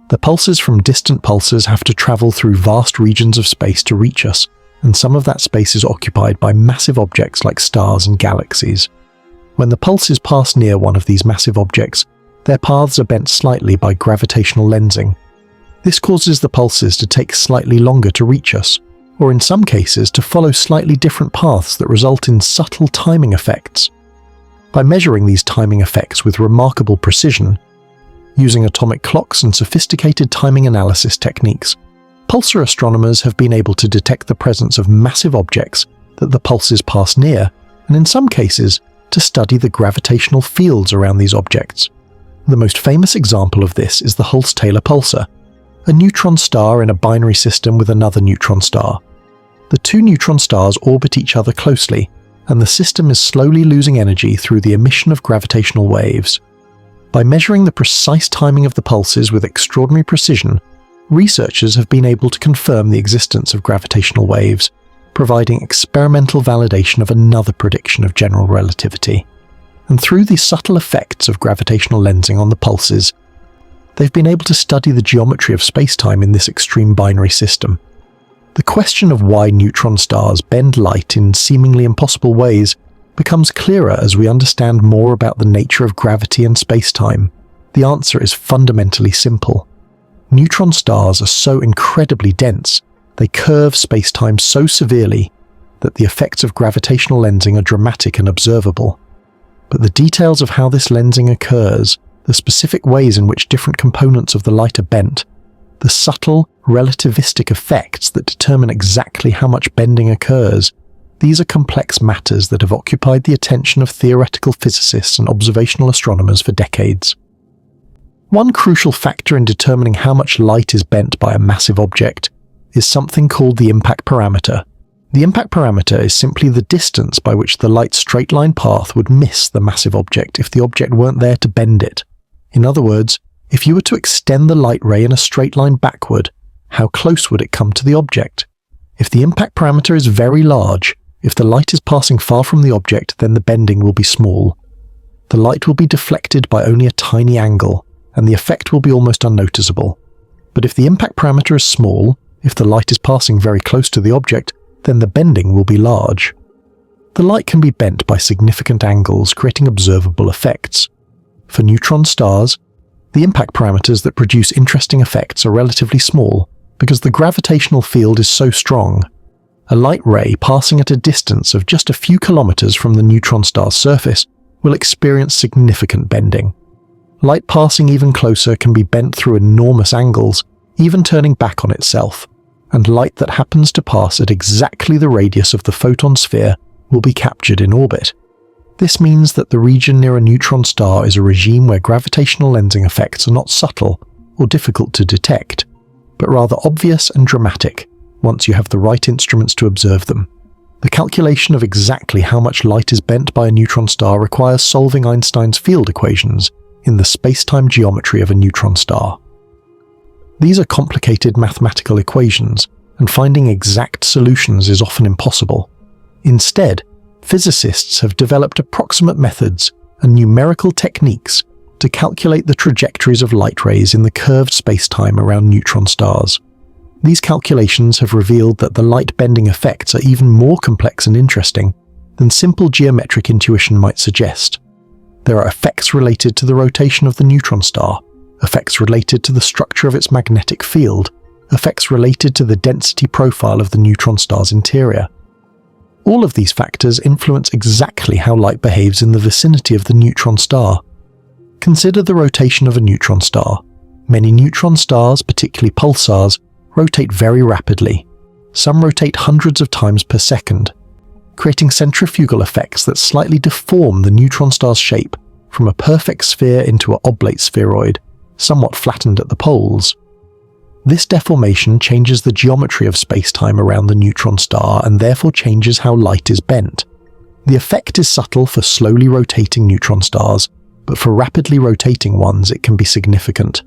The pulses from distant pulsars have to travel through vast regions of space to reach us, and some of that space is occupied by massive objects like stars and galaxies. When the pulses pass near one of these massive objects, their paths are bent slightly by gravitational lensing. This causes the pulses to take slightly longer to reach us, or in some cases to follow slightly different paths that result in subtle timing effects. By measuring these timing effects with remarkable precision, using atomic clocks and sophisticated timing analysis techniques, pulsar astronomers have been able to detect the presence of massive objects that the pulses pass near, and in some cases, to study the gravitational fields around these objects. The most famous example of this is the Hulse-Taylor pulsar, a neutron star in a binary system with another neutron star. The two neutron stars orbit each other closely, and the system is slowly losing energy through the emission of gravitational waves. By measuring the precise timing of the pulses with extraordinary precision, researchers have been able to confirm the existence of gravitational waves, providing experimental validation of another prediction of general relativity. And through the subtle effects of gravitational lensing on the pulses, they've been able to study the geometry of spacetime in this extreme binary system. The question of why neutron stars bend light in seemingly impossible ways becomes clearer as we understand more about the nature of gravity and spacetime. The answer is fundamentally simple. Neutron stars are so incredibly dense, they curve spacetime so severely that the effects of gravitational lensing are dramatic and observable. But the details of how this lensing occurs, the specific ways in which different components of the light are bent, the subtle, relativistic effects that determine exactly how much bending occurs, these are complex matters that have occupied the attention of theoretical physicists and observational astronomers for decades. One crucial factor in determining how much light is bent by a massive object is something called the impact parameter. The impact parameter is simply the distance by which the light's straight-line path would miss the massive object if the object weren't there to bend it. In other words, if you were to extend the light ray in a straight line backward, how close would it come to the object? If the impact parameter is very large, if the light is passing far from the object, then the bending will be small. The light will be deflected by only a tiny angle, and the effect will be almost unnoticeable. But if the impact parameter is small, if the light is passing very close to the object, then the bending will be large. The light can be bent by significant angles, creating observable effects. For neutron stars, the impact parameters that produce interesting effects are relatively small, because the gravitational field is so strong. A light ray passing at a distance of just a few kilometers from the neutron star's surface will experience significant bending. Light passing even closer can be bent through enormous angles, even turning back on itself, and light that happens to pass at exactly the radius of the photon sphere will be captured in orbit. This means that the region near a neutron star is a regime where gravitational lensing effects are not subtle or difficult to detect, but rather obvious and dramatic once you have the right instruments to observe them. The calculation of exactly how much light is bent by a neutron star requires solving Einstein's field equations in the spacetime geometry of a neutron star. These are complicated mathematical equations, and finding exact solutions is often impossible. Instead, physicists have developed approximate methods and numerical techniques to calculate the trajectories of light rays in the curved spacetime around neutron stars. These calculations have revealed that the light-bending effects are even more complex and interesting than simple geometric intuition might suggest. There are effects related to the rotation of the neutron star, effects related to the structure of its magnetic field, effects related to the density profile of the neutron star's interior. All of these factors influence exactly how light behaves in the vicinity of the neutron star. Consider the rotation of a neutron star. Many neutron stars, particularly pulsars, rotate very rapidly. Some rotate hundreds of times per second, creating centrifugal effects that slightly deform the neutron star's shape from a perfect sphere into an oblate spheroid, somewhat flattened at the poles. This deformation changes the geometry of space-time around the neutron star and therefore changes how light is bent. The effect is subtle for slowly rotating neutron stars, but for rapidly rotating ones it can be significant.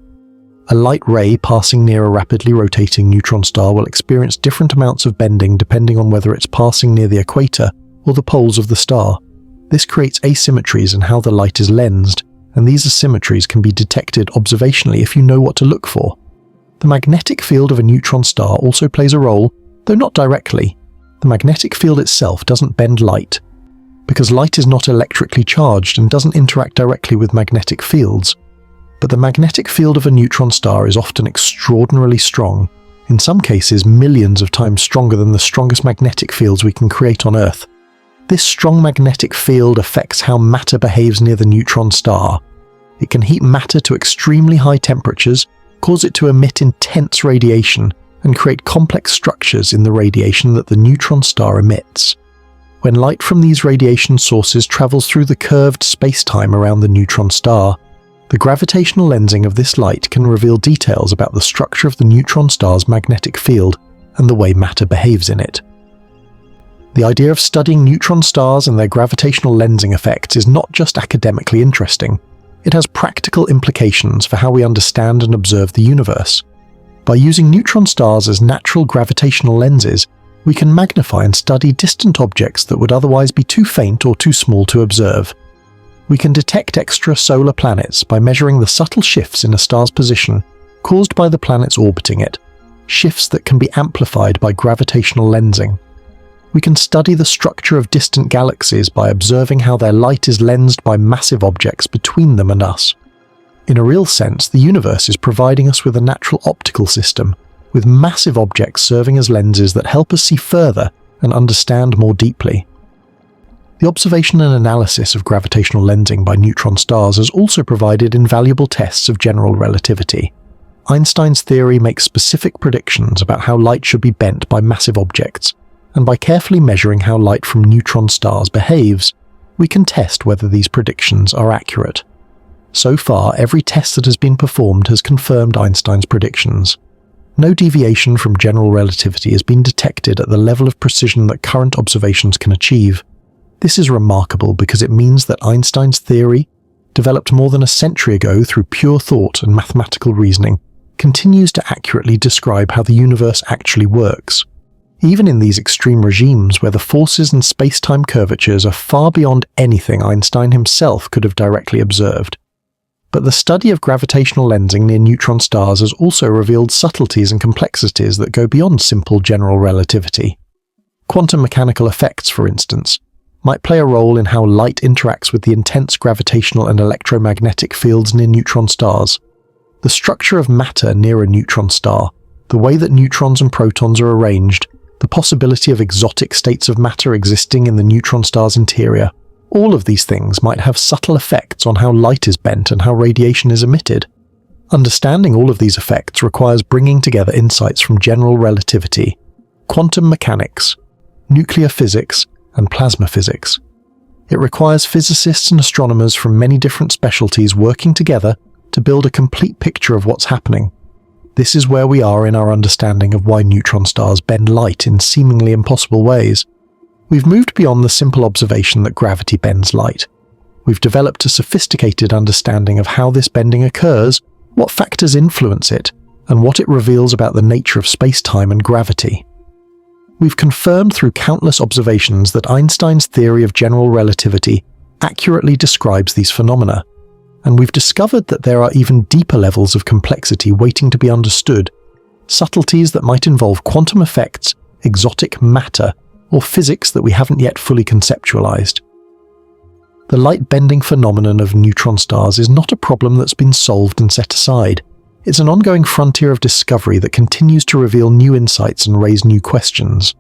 A light ray passing near a rapidly rotating neutron star will experience different amounts of bending depending on whether it's passing near the equator or the poles of the star. This creates asymmetries in how the light is lensed, and these asymmetries can be detected observationally if you know what to look for. The magnetic field of a neutron star also plays a role, though not directly. The magnetic field itself doesn't bend light, because light is not electrically charged and doesn't interact directly with magnetic fields. But the magnetic field of a neutron star is often extraordinarily strong, in some cases millions of times stronger than the strongest magnetic fields we can create on Earth. This strong magnetic field affects how matter behaves near the neutron star. It can heat matter to extremely high temperatures, cause it to emit intense radiation, and create complex structures in the radiation that the neutron star emits. When light from these radiation sources travels through the curved space-time around the neutron star, the gravitational lensing of this light can reveal details about the structure of the neutron star's magnetic field and the way matter behaves in it. The idea of studying neutron stars and their gravitational lensing effects is not just academically interesting. It has practical implications for how we understand and observe the universe. By using neutron stars as natural gravitational lenses, we can magnify and study distant objects that would otherwise be too faint or too small to observe. We can detect extrasolar planets by measuring the subtle shifts in a star's position caused by the planets orbiting it, shifts that can be amplified by gravitational lensing. We can study the structure of distant galaxies by observing how their light is lensed by massive objects between them and us. In a real sense, the universe is providing us with a natural optical system, with massive objects serving as lenses that help us see further and understand more deeply. The observation and analysis of gravitational lensing by neutron stars has also provided invaluable tests of general relativity. Einstein's theory makes specific predictions about how light should be bent by massive objects, and by carefully measuring how light from neutron stars behaves, we can test whether these predictions are accurate. So far, every test that has been performed has confirmed Einstein's predictions. No deviation from general relativity has been detected at the level of precision that current observations can achieve. This is remarkable because it means that Einstein's theory, developed more than a century ago through pure thought and mathematical reasoning, continues to accurately describe how the universe actually works. Even in these extreme regimes where the forces and space-time curvatures are far beyond anything Einstein himself could have directly observed. But the study of gravitational lensing near neutron stars has also revealed subtleties and complexities that go beyond simple general relativity. Quantum mechanical effects, for instance, might play a role in how light interacts with the intense gravitational and electromagnetic fields near neutron stars. The structure of matter near a neutron star, the way that neutrons and protons are arranged, the possibility of exotic states of matter existing in the neutron star's interior, all of these things might have subtle effects on how light is bent and how radiation is emitted. Understanding all of these effects requires bringing together insights from general relativity, quantum mechanics, nuclear physics, and plasma physics. It requires physicists and astronomers from many different specialties working together to build a complete picture of what's happening. This is where we are in our understanding of why neutron stars bend light in seemingly impossible ways. We've moved beyond the simple observation that gravity bends light. We've developed a sophisticated understanding of how this bending occurs, what factors influence it, and what it reveals about the nature of space-time and gravity. We've confirmed through countless observations that Einstein's theory of general relativity accurately describes these phenomena, and we've discovered that there are even deeper levels of complexity waiting to be understood, subtleties that might involve quantum effects, exotic matter, or physics that we haven't yet fully conceptualized. The light-bending phenomenon of neutron stars is not a problem that's been solved and set aside. It's an ongoing frontier of discovery that continues to reveal new insights and raise new questions.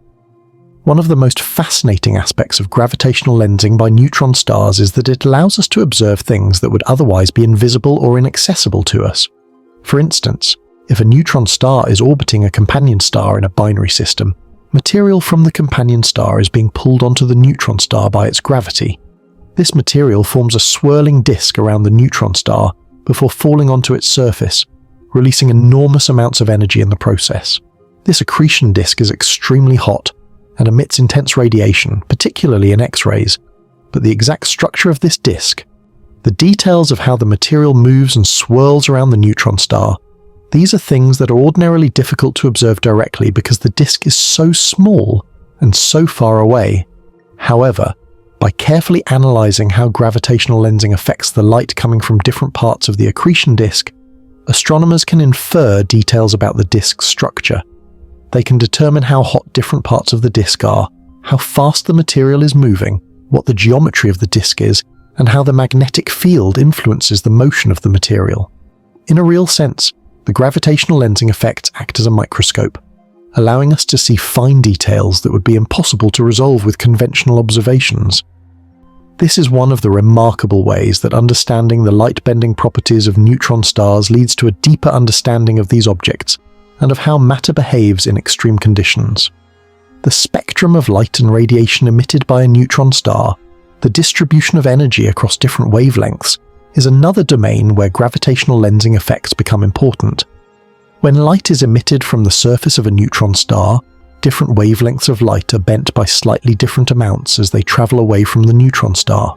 One of the most fascinating aspects of gravitational lensing by neutron stars is that it allows us to observe things that would otherwise be invisible or inaccessible to us. For instance, if a neutron star is orbiting a companion star in a binary system, material from the companion star is being pulled onto the neutron star by its gravity. This material forms a swirling disk around the neutron star before falling onto its surface, releasing enormous amounts of energy in the process. This accretion disk is extremely hot and emits intense radiation, particularly in X-rays, but the exact structure of this disk, the details of how the material moves and swirls around the neutron star, these are things that are ordinarily difficult to observe directly because the disk is so small and so far away. However, by carefully analyzing how gravitational lensing affects the light coming from different parts of the accretion disk, astronomers can infer details about the disk's structure. They can determine how hot different parts of the disk are, how fast the material is moving, what the geometry of the disk is, and how the magnetic field influences the motion of the material. In a real sense, the gravitational lensing effects act as a microscope, allowing us to see fine details that would be impossible to resolve with conventional observations. This is one of the remarkable ways that understanding the light-bending properties of neutron stars leads to a deeper understanding of these objects and of how matter behaves in extreme conditions. The spectrum of light and radiation emitted by a neutron star, the distribution of energy across different wavelengths, is another domain where gravitational lensing effects become important. When light is emitted from the surface of a neutron star, different wavelengths of light are bent by slightly different amounts as they travel away from the neutron star.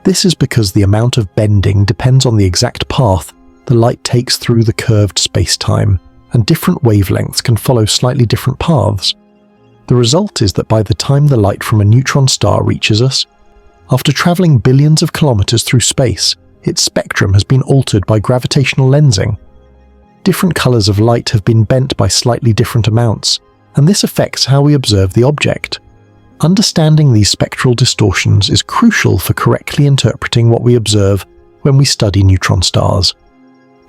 This is because the amount of bending depends on the exact path the light takes through the curved space-time, and different wavelengths can follow slightly different paths. The result is that by the time the light from a neutron star reaches us, after traveling billions of kilometers through space, its spectrum has been altered by gravitational lensing. Different colors of light have been bent by slightly different amounts, and this affects how we observe the object. Understanding these spectral distortions is crucial for correctly interpreting what we observe when we study neutron stars.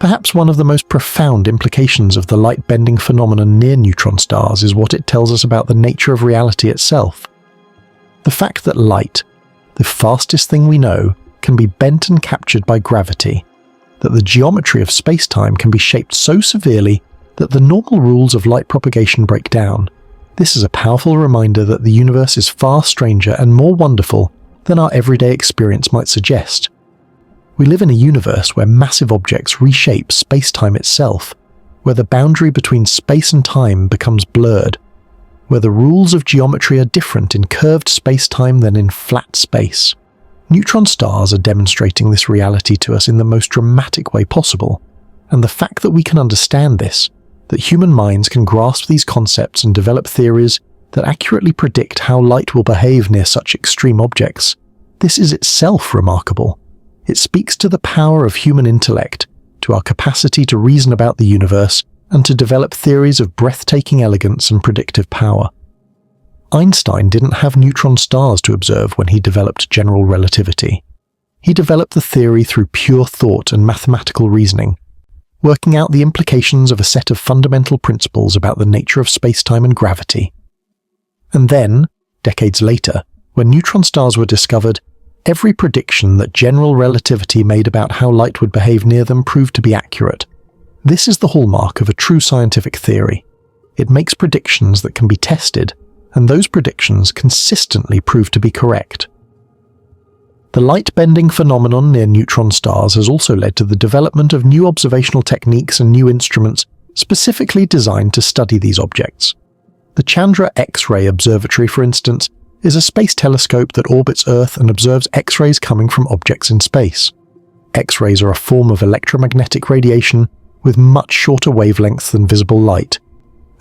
Perhaps one of the most profound implications of the light-bending phenomenon near neutron stars is what it tells us about the nature of reality itself. The fact that light, the fastest thing we know, can be bent and captured by gravity, that the geometry of space-time can be shaped so severely that the normal rules of light propagation break down. This is a powerful reminder that the universe is far stranger and more wonderful than our everyday experience might suggest. We live in a universe where massive objects reshape space-time itself, where the boundary between space and time becomes blurred, where the rules of geometry are different in curved space-time than in flat space. Neutron stars are demonstrating this reality to us in the most dramatic way possible, and the fact that we can understand this, that human minds can grasp these concepts and develop theories that accurately predict how light will behave near such extreme objects, this is itself remarkable. It speaks to the power of human intellect, to our capacity to reason about the universe, and to develop theories of breathtaking elegance and predictive power. Einstein didn't have neutron stars to observe when he developed general relativity. He developed the theory through pure thought and mathematical reasoning, working out the implications of a set of fundamental principles about the nature of space-time and gravity. And then, decades later, when neutron stars were discovered, every prediction that general relativity made about how light would behave near them proved to be accurate. This is the hallmark of a true scientific theory. It makes predictions that can be tested, and those predictions consistently prove to be correct. The light-bending phenomenon near neutron stars has also led to the development of new observational techniques and new instruments specifically designed to study these objects. The Chandra X-ray Observatory, for instance, is a space telescope that orbits Earth and observes X-rays coming from objects in space. X-rays are a form of electromagnetic radiation with much shorter wavelengths than visible light,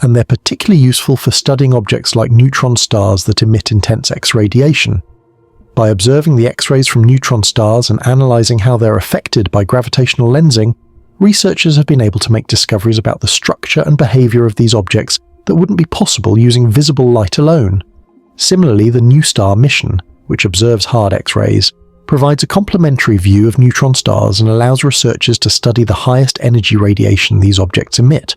and they're particularly useful for studying objects like neutron stars that emit intense X-radiation. By observing the X-rays from neutron stars and analyzing how they're affected by gravitational lensing, researchers have been able to make discoveries about the structure and behavior of these objects that wouldn't be possible using visible light alone. Similarly, the NuSTAR mission, which observes hard X-rays, provides a complementary view of neutron stars and allows researchers to study the highest energy radiation these objects emit.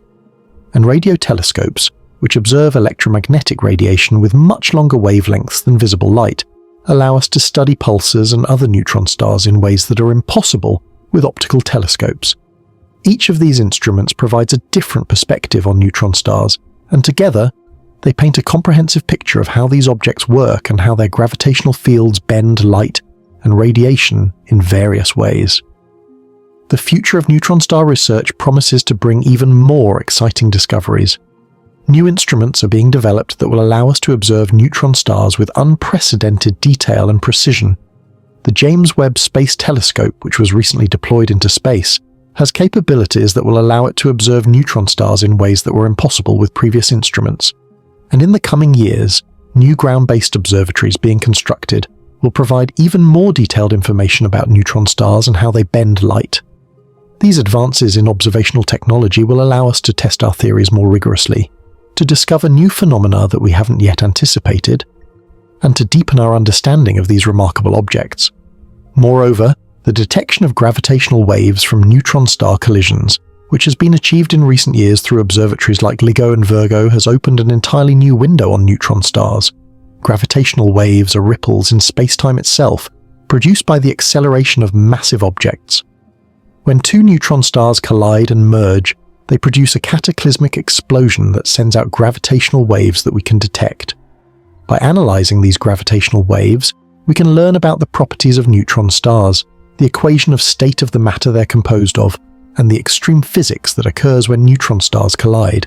And radio telescopes, which observe electromagnetic radiation with much longer wavelengths than visible light, allow us to study pulsars and other neutron stars in ways that are impossible with optical telescopes. Each of these instruments provides a different perspective on neutron stars, and together, they paint a comprehensive picture of how these objects work and how their gravitational fields bend light and radiation in various ways. The future of neutron star research promises to bring even more exciting discoveries. New instruments are being developed that will allow us to observe neutron stars with unprecedented detail and precision. The James Webb Space Telescope, which was recently deployed into space, has capabilities that will allow it to observe neutron stars in ways that were impossible with previous instruments. And in the coming years, new ground-based observatories being constructed will provide even more detailed information about neutron stars and how they bend light. These advances in observational technology will allow us to test our theories more rigorously, to discover new phenomena that we haven't yet anticipated, and to deepen our understanding of these remarkable objects. Moreover, the detection of gravitational waves from neutron star collisions, which has been achieved in recent years through observatories like LIGO and Virgo, has opened an entirely new window on neutron stars. Gravitational waves are ripples in space-time itself, produced by the acceleration of massive objects. When two neutron stars collide and merge, they produce a cataclysmic explosion that sends out gravitational waves that we can detect. By analyzing these gravitational waves, we can learn about the properties of neutron stars, the equation of state of the matter they're composed of, and the extreme physics that occurs when neutron stars collide.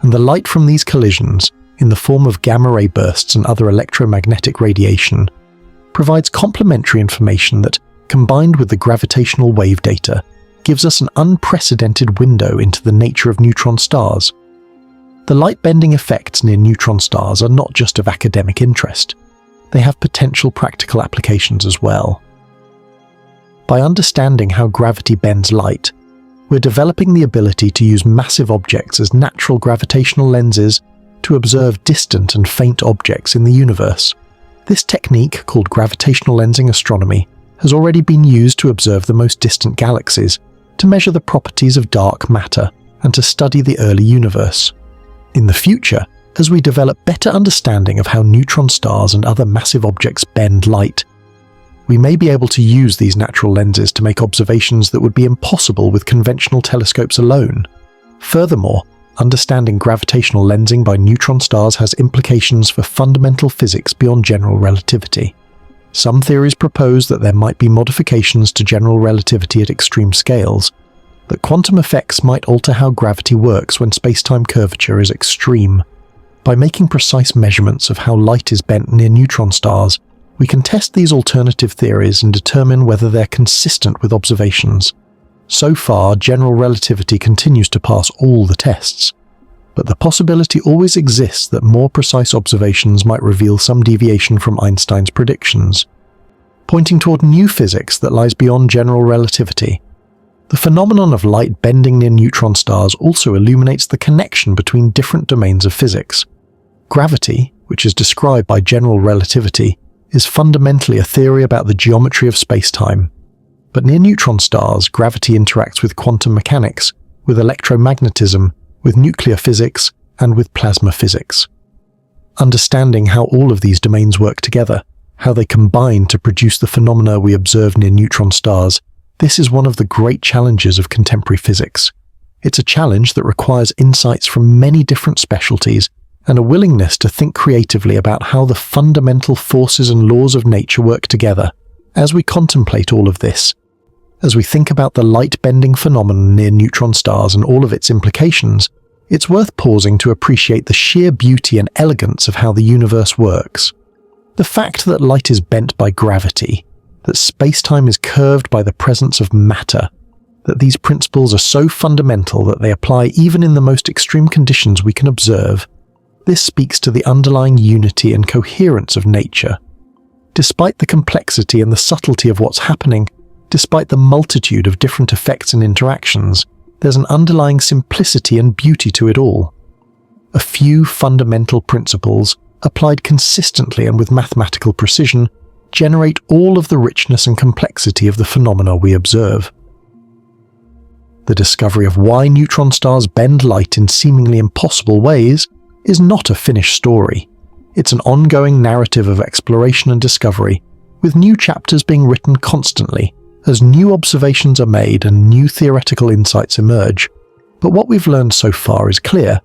And the light from these collisions, in the form of gamma-ray bursts and other electromagnetic radiation, provides complementary information that, combined with the gravitational wave data, gives us an unprecedented window into the nature of neutron stars. The light-bending effects near neutron stars are not just of academic interest. They have potential practical applications as well. By understanding how gravity bends light, we're developing the ability to use massive objects as natural gravitational lenses to observe distant and faint objects in the universe. This technique, called gravitational lensing astronomy, has already been used to observe the most distant galaxies, to measure the properties of dark matter, and to study the early universe. In the future, as we develop better understanding of how neutron stars and other massive objects bend light, we may be able to use these natural lenses to make observations that would be impossible with conventional telescopes alone. Furthermore, understanding gravitational lensing by neutron stars has implications for fundamental physics beyond general relativity. Some theories propose that there might be modifications to general relativity at extreme scales, that quantum effects might alter how gravity works when space-time curvature is extreme. By making precise measurements of how light is bent near neutron stars, we can test these alternative theories and determine whether they're consistent with observations. So far, general relativity continues to pass all the tests, but the possibility always exists that more precise observations might reveal some deviation from Einstein's predictions, pointing toward new physics that lies beyond general relativity. The phenomenon of light bending near neutron stars also illuminates the connection between different domains of physics. Gravity, which is described by general relativity, is fundamentally a theory about the geometry of space-time. But near neutron stars, gravity interacts with quantum mechanics, with electromagnetism, with nuclear physics, and with plasma physics. Understanding how all of these domains work together, how they combine to produce the phenomena we observe near neutron stars, this is one of the great challenges of contemporary physics. It's a challenge that requires insights from many different specialties and a willingness to think creatively about how the fundamental forces and laws of nature work together. As we contemplate all of this, as we think about the light-bending phenomenon near neutron stars and all of its implications, it's worth pausing to appreciate the sheer beauty and elegance of how the universe works. The fact that light is bent by gravity, that space-time is curved by the presence of matter, that these principles are so fundamental that they apply even in the most extreme conditions we can observe, this speaks to the underlying unity and coherence of nature. Despite the complexity and the subtlety of what's happening, despite the multitude of different effects and interactions, there's an underlying simplicity and beauty to it all. A few fundamental principles, applied consistently and with mathematical precision, generate all of the richness and complexity of the phenomena we observe. The discovery of why neutron stars bend light in seemingly impossible ways is not a finished story. It's an ongoing narrative of exploration and discovery, with new chapters being written constantly as new observations are made and new theoretical insights emerge. But what we've learned so far is clear.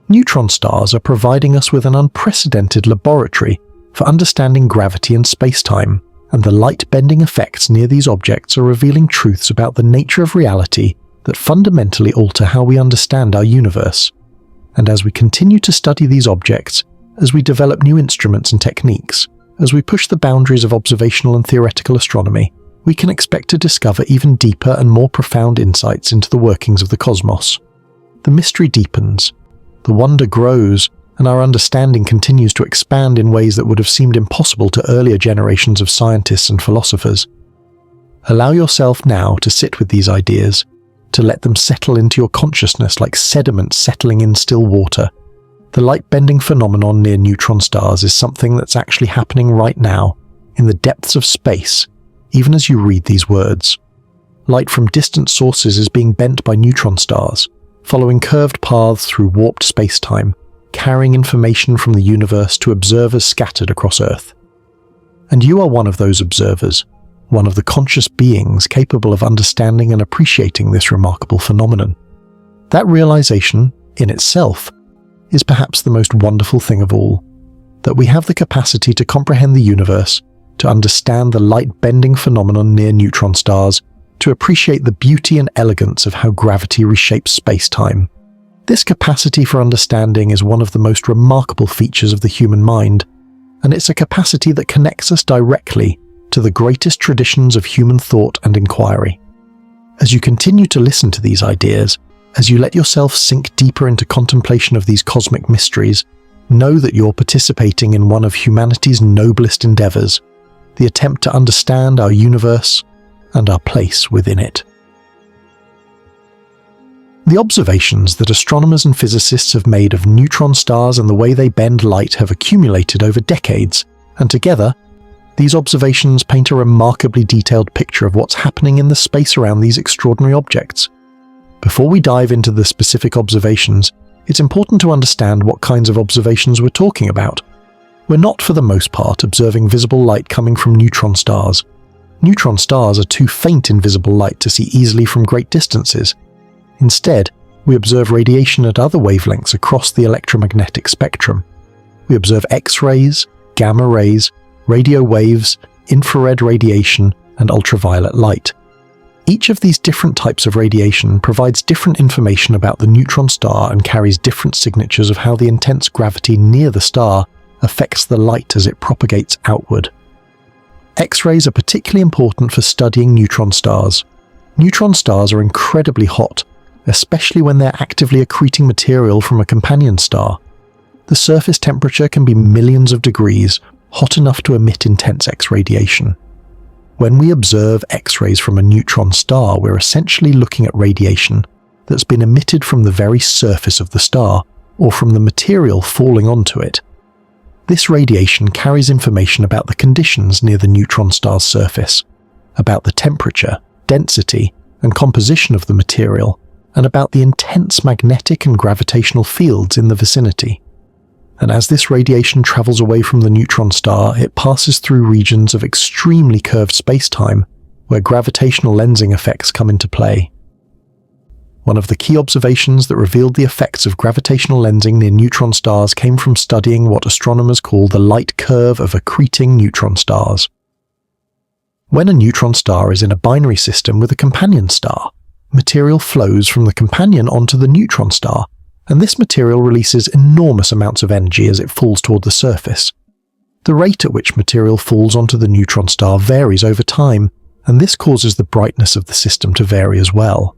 Neutron stars are providing us with an unprecedented laboratory for understanding gravity and space-time, and the light-bending effects near these objects are revealing truths about the nature of reality that fundamentally alter how we understand our universe. And as we continue to study these objects, as we develop new instruments and techniques, as we push the boundaries of observational and theoretical astronomy, we can expect to discover even deeper and more profound insights into the workings of the cosmos. The mystery deepens, the wonder grows, and our understanding continues to expand in ways that would have seemed impossible to earlier generations of scientists and philosophers. Allow yourself now to sit with these ideas, to let them settle into your consciousness like sediment settling in still water. The light-bending phenomenon near neutron stars is something that's actually happening right now, in the depths of space, even as you read these words. Light from distant sources is being bent by neutron stars, following curved paths through warped space-time, carrying information from the universe to observers scattered across Earth. And you are one of those observers, one of the conscious beings capable of understanding and appreciating this remarkable phenomenon. That realization, in itself, is perhaps the most wonderful thing of all, that we have the capacity to comprehend the universe, to understand the light-bending phenomenon near neutron stars, to appreciate the beauty and elegance of how gravity reshapes space-time. This capacity for understanding is one of the most remarkable features of the human mind, and it's a capacity that connects us directly to the greatest traditions of human thought and inquiry. As you continue to listen to these ideas, as you let yourself sink deeper into contemplation of these cosmic mysteries, know that you're participating in one of humanity's noblest endeavors, the attempt to understand our universe and our place within it. The observations that astronomers and physicists have made of neutron stars and the way they bend light have accumulated over decades, and together, these observations paint a remarkably detailed picture of what's happening in the space around these extraordinary objects. Before we dive into the specific observations, it's important to understand what kinds of observations we're talking about. We're not, for the most part, observing visible light coming from neutron stars. Neutron stars are too faint in visible light to see easily from great distances. Instead, we observe radiation at other wavelengths across the electromagnetic spectrum. We observe X-rays, gamma rays, radio waves, infrared radiation, and ultraviolet light. Each of these different types of radiation provides different information about the neutron star and carries different signatures of how the intense gravity near the star affects the light as it propagates outward. X-rays are particularly important for studying neutron stars. Neutron stars are incredibly hot, especially when they're actively accreting material from a companion star. The surface temperature can be millions of degrees, hot enough to emit intense X-radiation. When we observe X-rays from a neutron star, we're essentially looking at radiation that's been emitted from the very surface of the star, or from the material falling onto it. This radiation carries information about the conditions near the neutron star's surface, about the temperature, density, and composition of the material, and about the intense magnetic and gravitational fields in the vicinity. And as this radiation travels away from the neutron star, it passes through regions of extremely curved space-time, where gravitational lensing effects come into play. One of the key observations that revealed the effects of gravitational lensing near neutron stars came from studying what astronomers call the light curve of accreting neutron stars. When a neutron star is in a binary system with a companion star, material flows from the companion onto the neutron star, and this material releases enormous amounts of energy as it falls toward the surface. The rate at which material falls onto the neutron star varies over time, and this causes the brightness of the system to vary as well.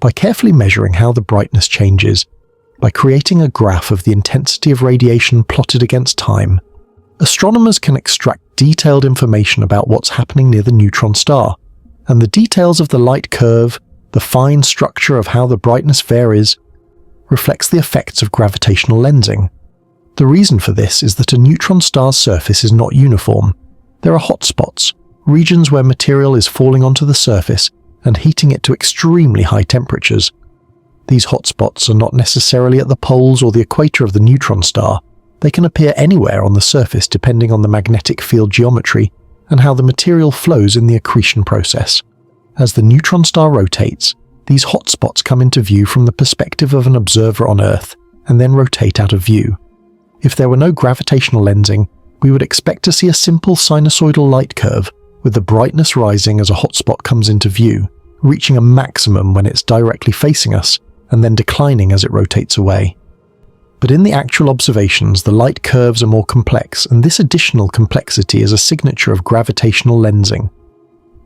By carefully measuring how the brightness changes, by creating a graph of the intensity of radiation plotted against time, astronomers can extract detailed information about what's happening near the neutron star, and the details of the light curve, the fine structure of how the brightness varies, reflects the effects of gravitational lensing. The reason for this is that a neutron star's surface is not uniform. There are hotspots, regions where material is falling onto the surface and heating it to extremely high temperatures. These hotspots are not necessarily at the poles or the equator of the neutron star. They can appear anywhere on the surface depending on the magnetic field geometry and how the material flows in the accretion process. As the neutron star rotates, these hotspots come into view from the perspective of an observer on Earth and then rotate out of view. If there were no gravitational lensing, we would expect to see a simple sinusoidal light curve with the brightness rising as a hotspot comes into view, reaching a maximum when it's directly facing us and then declining as it rotates away. But in the actual observations, the light curves are more complex, and this additional complexity is a signature of gravitational lensing.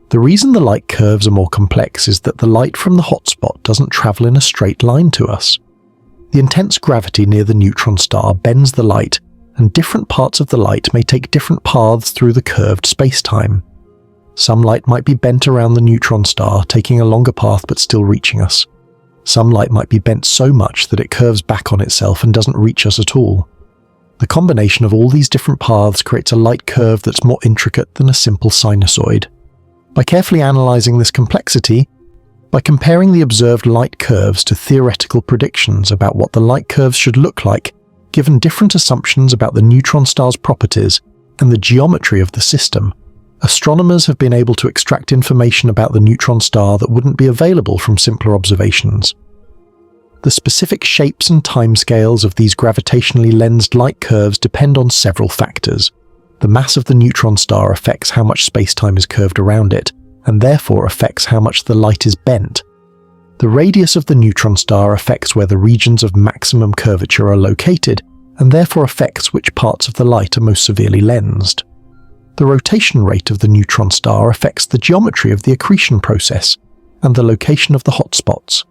The reason the light curves are more complex is that the light from the hotspot doesn't travel in a straight line to us. The intense gravity near the neutron star bends the light, and different parts of the light may take different paths through the curved spacetime. Some light might be bent around the neutron star, taking a longer path but still reaching us. Some light might be bent so much that it curves back on itself and doesn't reach us at all. The combination of all these different paths creates a light curve that's more intricate than a simple sinusoid. By carefully analysing this complexity, by comparing the observed light curves to theoretical predictions about what the light curves should look like, given different assumptions about the neutron star's properties and the geometry of the system, astronomers have been able to extract information about the neutron star that wouldn't be available from simpler observations. The specific shapes and timescales of these gravitationally lensed light curves depend on several factors. The mass of the neutron star affects how much spacetime is curved around it, and therefore affects how much the light is bent. The radius of the neutron star affects where the regions of maximum curvature are located, and therefore affects which parts of the light are most severely lensed. The rotation rate of the neutron star affects the geometry of the accretion process and the location of the hotspots.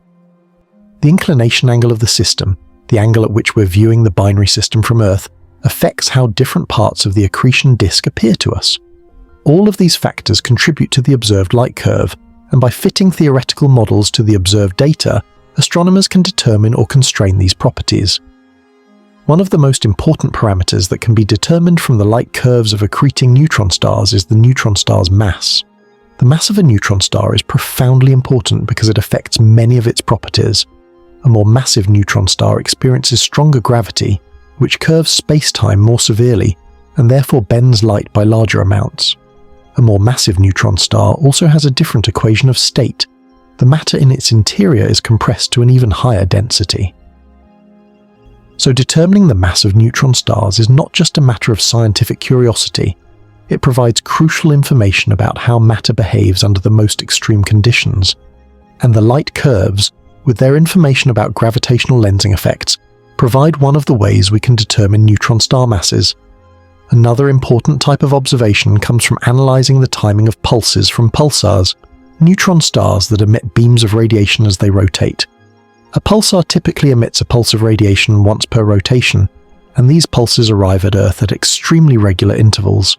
The inclination angle of the system, the angle at which we're viewing the binary system from Earth, affects how different parts of the accretion disk appear to us. All of these factors contribute to the observed light curve, and by fitting theoretical models to the observed data, astronomers can determine or constrain these properties. One of the most important parameters that can be determined from the light curves of accreting neutron stars is the neutron star's mass. The mass of a neutron star is profoundly important because it affects many of its properties. A more massive neutron star experiences stronger gravity, which curves space-time more severely and therefore bends light by larger amounts. A more massive neutron star also has a different equation of state. The matter in its interior is compressed to an even higher density. So determining the mass of neutron stars is not just a matter of scientific curiosity. It provides crucial information about how matter behaves under the most extreme conditions. And the light curves, with their information about gravitational lensing effects, provide one of the ways we can determine neutron star masses. Another important type of observation comes from analysing the timing of pulses from pulsars, neutron stars that emit beams of radiation as they rotate. A pulsar typically emits a pulse of radiation once per rotation, and these pulses arrive at Earth at extremely regular intervals.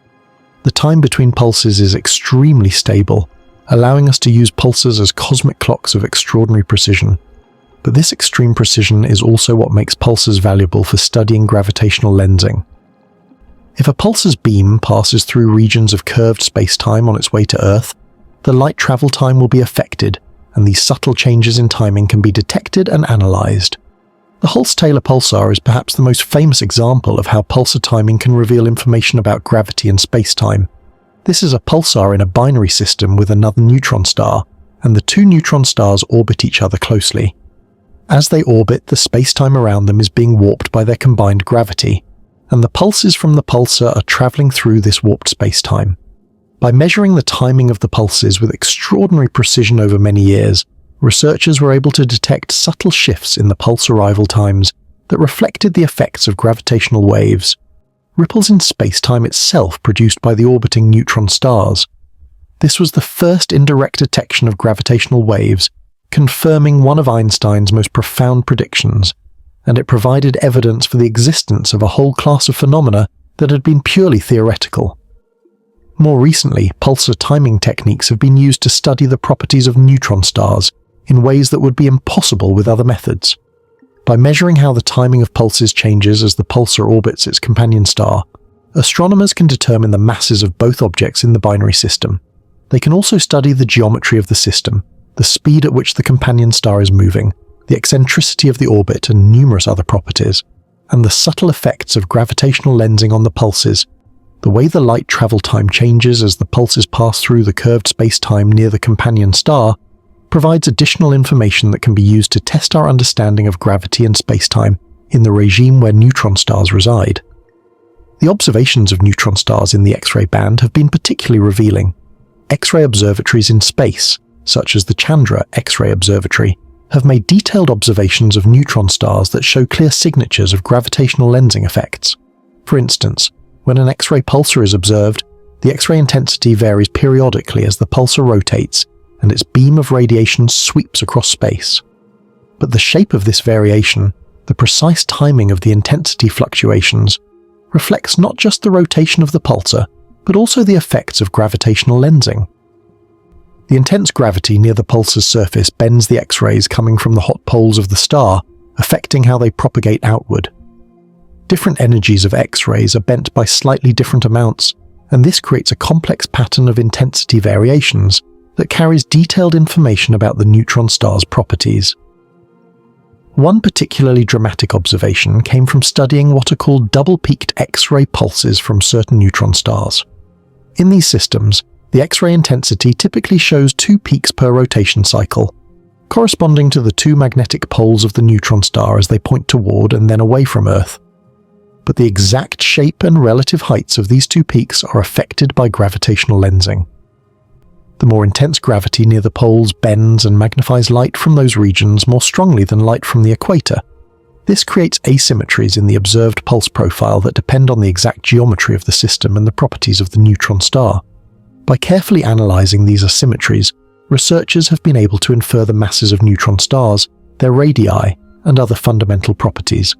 The time between pulses is extremely stable, allowing us to use pulses as cosmic clocks of extraordinary precision. But this extreme precision is also what makes pulses valuable for studying gravitational lensing. If a pulse's beam passes through regions of curved spacetime on its way to Earth, the light travel time will be affected, and these subtle changes in timing can be detected and analysed. The Hulse-Taylor pulsar is perhaps the most famous example of how pulsar timing can reveal information about gravity and spacetime. This is a pulsar in a binary system with another neutron star, and the two neutron stars orbit each other closely. As they orbit, the spacetime around them is being warped by their combined gravity, and the pulses from the pulsar are travelling through this warped spacetime. By measuring the timing of the pulses with extraordinary precision over many years, researchers were able to detect subtle shifts in the pulse arrival times that reflected the effects of gravitational waves, ripples in spacetime itself produced by the orbiting neutron stars. This was the first indirect detection of gravitational waves, confirming one of Einstein's most profound predictions, and it provided evidence for the existence of a whole class of phenomena that had been purely theoretical. More recently, pulsar timing techniques have been used to study the properties of neutron stars in ways that would be impossible with other methods. By measuring how the timing of pulses changes as the pulsar orbits its companion star, astronomers can determine the masses of both objects in the binary system. They can also study the geometry of the system, the speed at which the companion star is moving, the eccentricity of the orbit and numerous other properties, and the subtle effects of gravitational lensing on the pulses, the way the light travel time changes as the pulses pass through the curved space-time near the companion star, provides additional information that can be used to test our understanding of gravity and space-time in the regime where neutron stars reside. The observations of neutron stars in the X-ray band have been particularly revealing. X-ray observatories in space, such as the Chandra X-ray Observatory, have made detailed observations of neutron stars that show clear signatures of gravitational lensing effects. For instance, when an X-ray pulsar is observed, the X-ray intensity varies periodically as the pulsar rotates and its beam of radiation sweeps across space. But the shape of this variation, the precise timing of the intensity fluctuations, reflects not just the rotation of the pulsar, but also the effects of gravitational lensing. The intense gravity near the pulsar's surface bends the X-rays coming from the hot poles of the star, affecting how they propagate outward. Different energies of X-rays are bent by slightly different amounts, and this creates a complex pattern of intensity variations that carries detailed information about the neutron star's properties. One particularly dramatic observation came from studying what are called double-peaked X-ray pulses from certain neutron stars. In these systems, the X-ray intensity typically shows 2 peaks per rotation cycle, corresponding to the 2 magnetic poles of the neutron star as they point toward and then away from Earth. But the exact shape and relative heights of these 2 peaks are affected by gravitational lensing. The more intense gravity near the poles bends and magnifies light from those regions more strongly than light from the equator. This creates asymmetries in the observed pulse profile that depend on the exact geometry of the system and the properties of the neutron star. By carefully analyzing these asymmetries, researchers have been able to infer the masses of neutron stars, their radii, and other fundamental properties.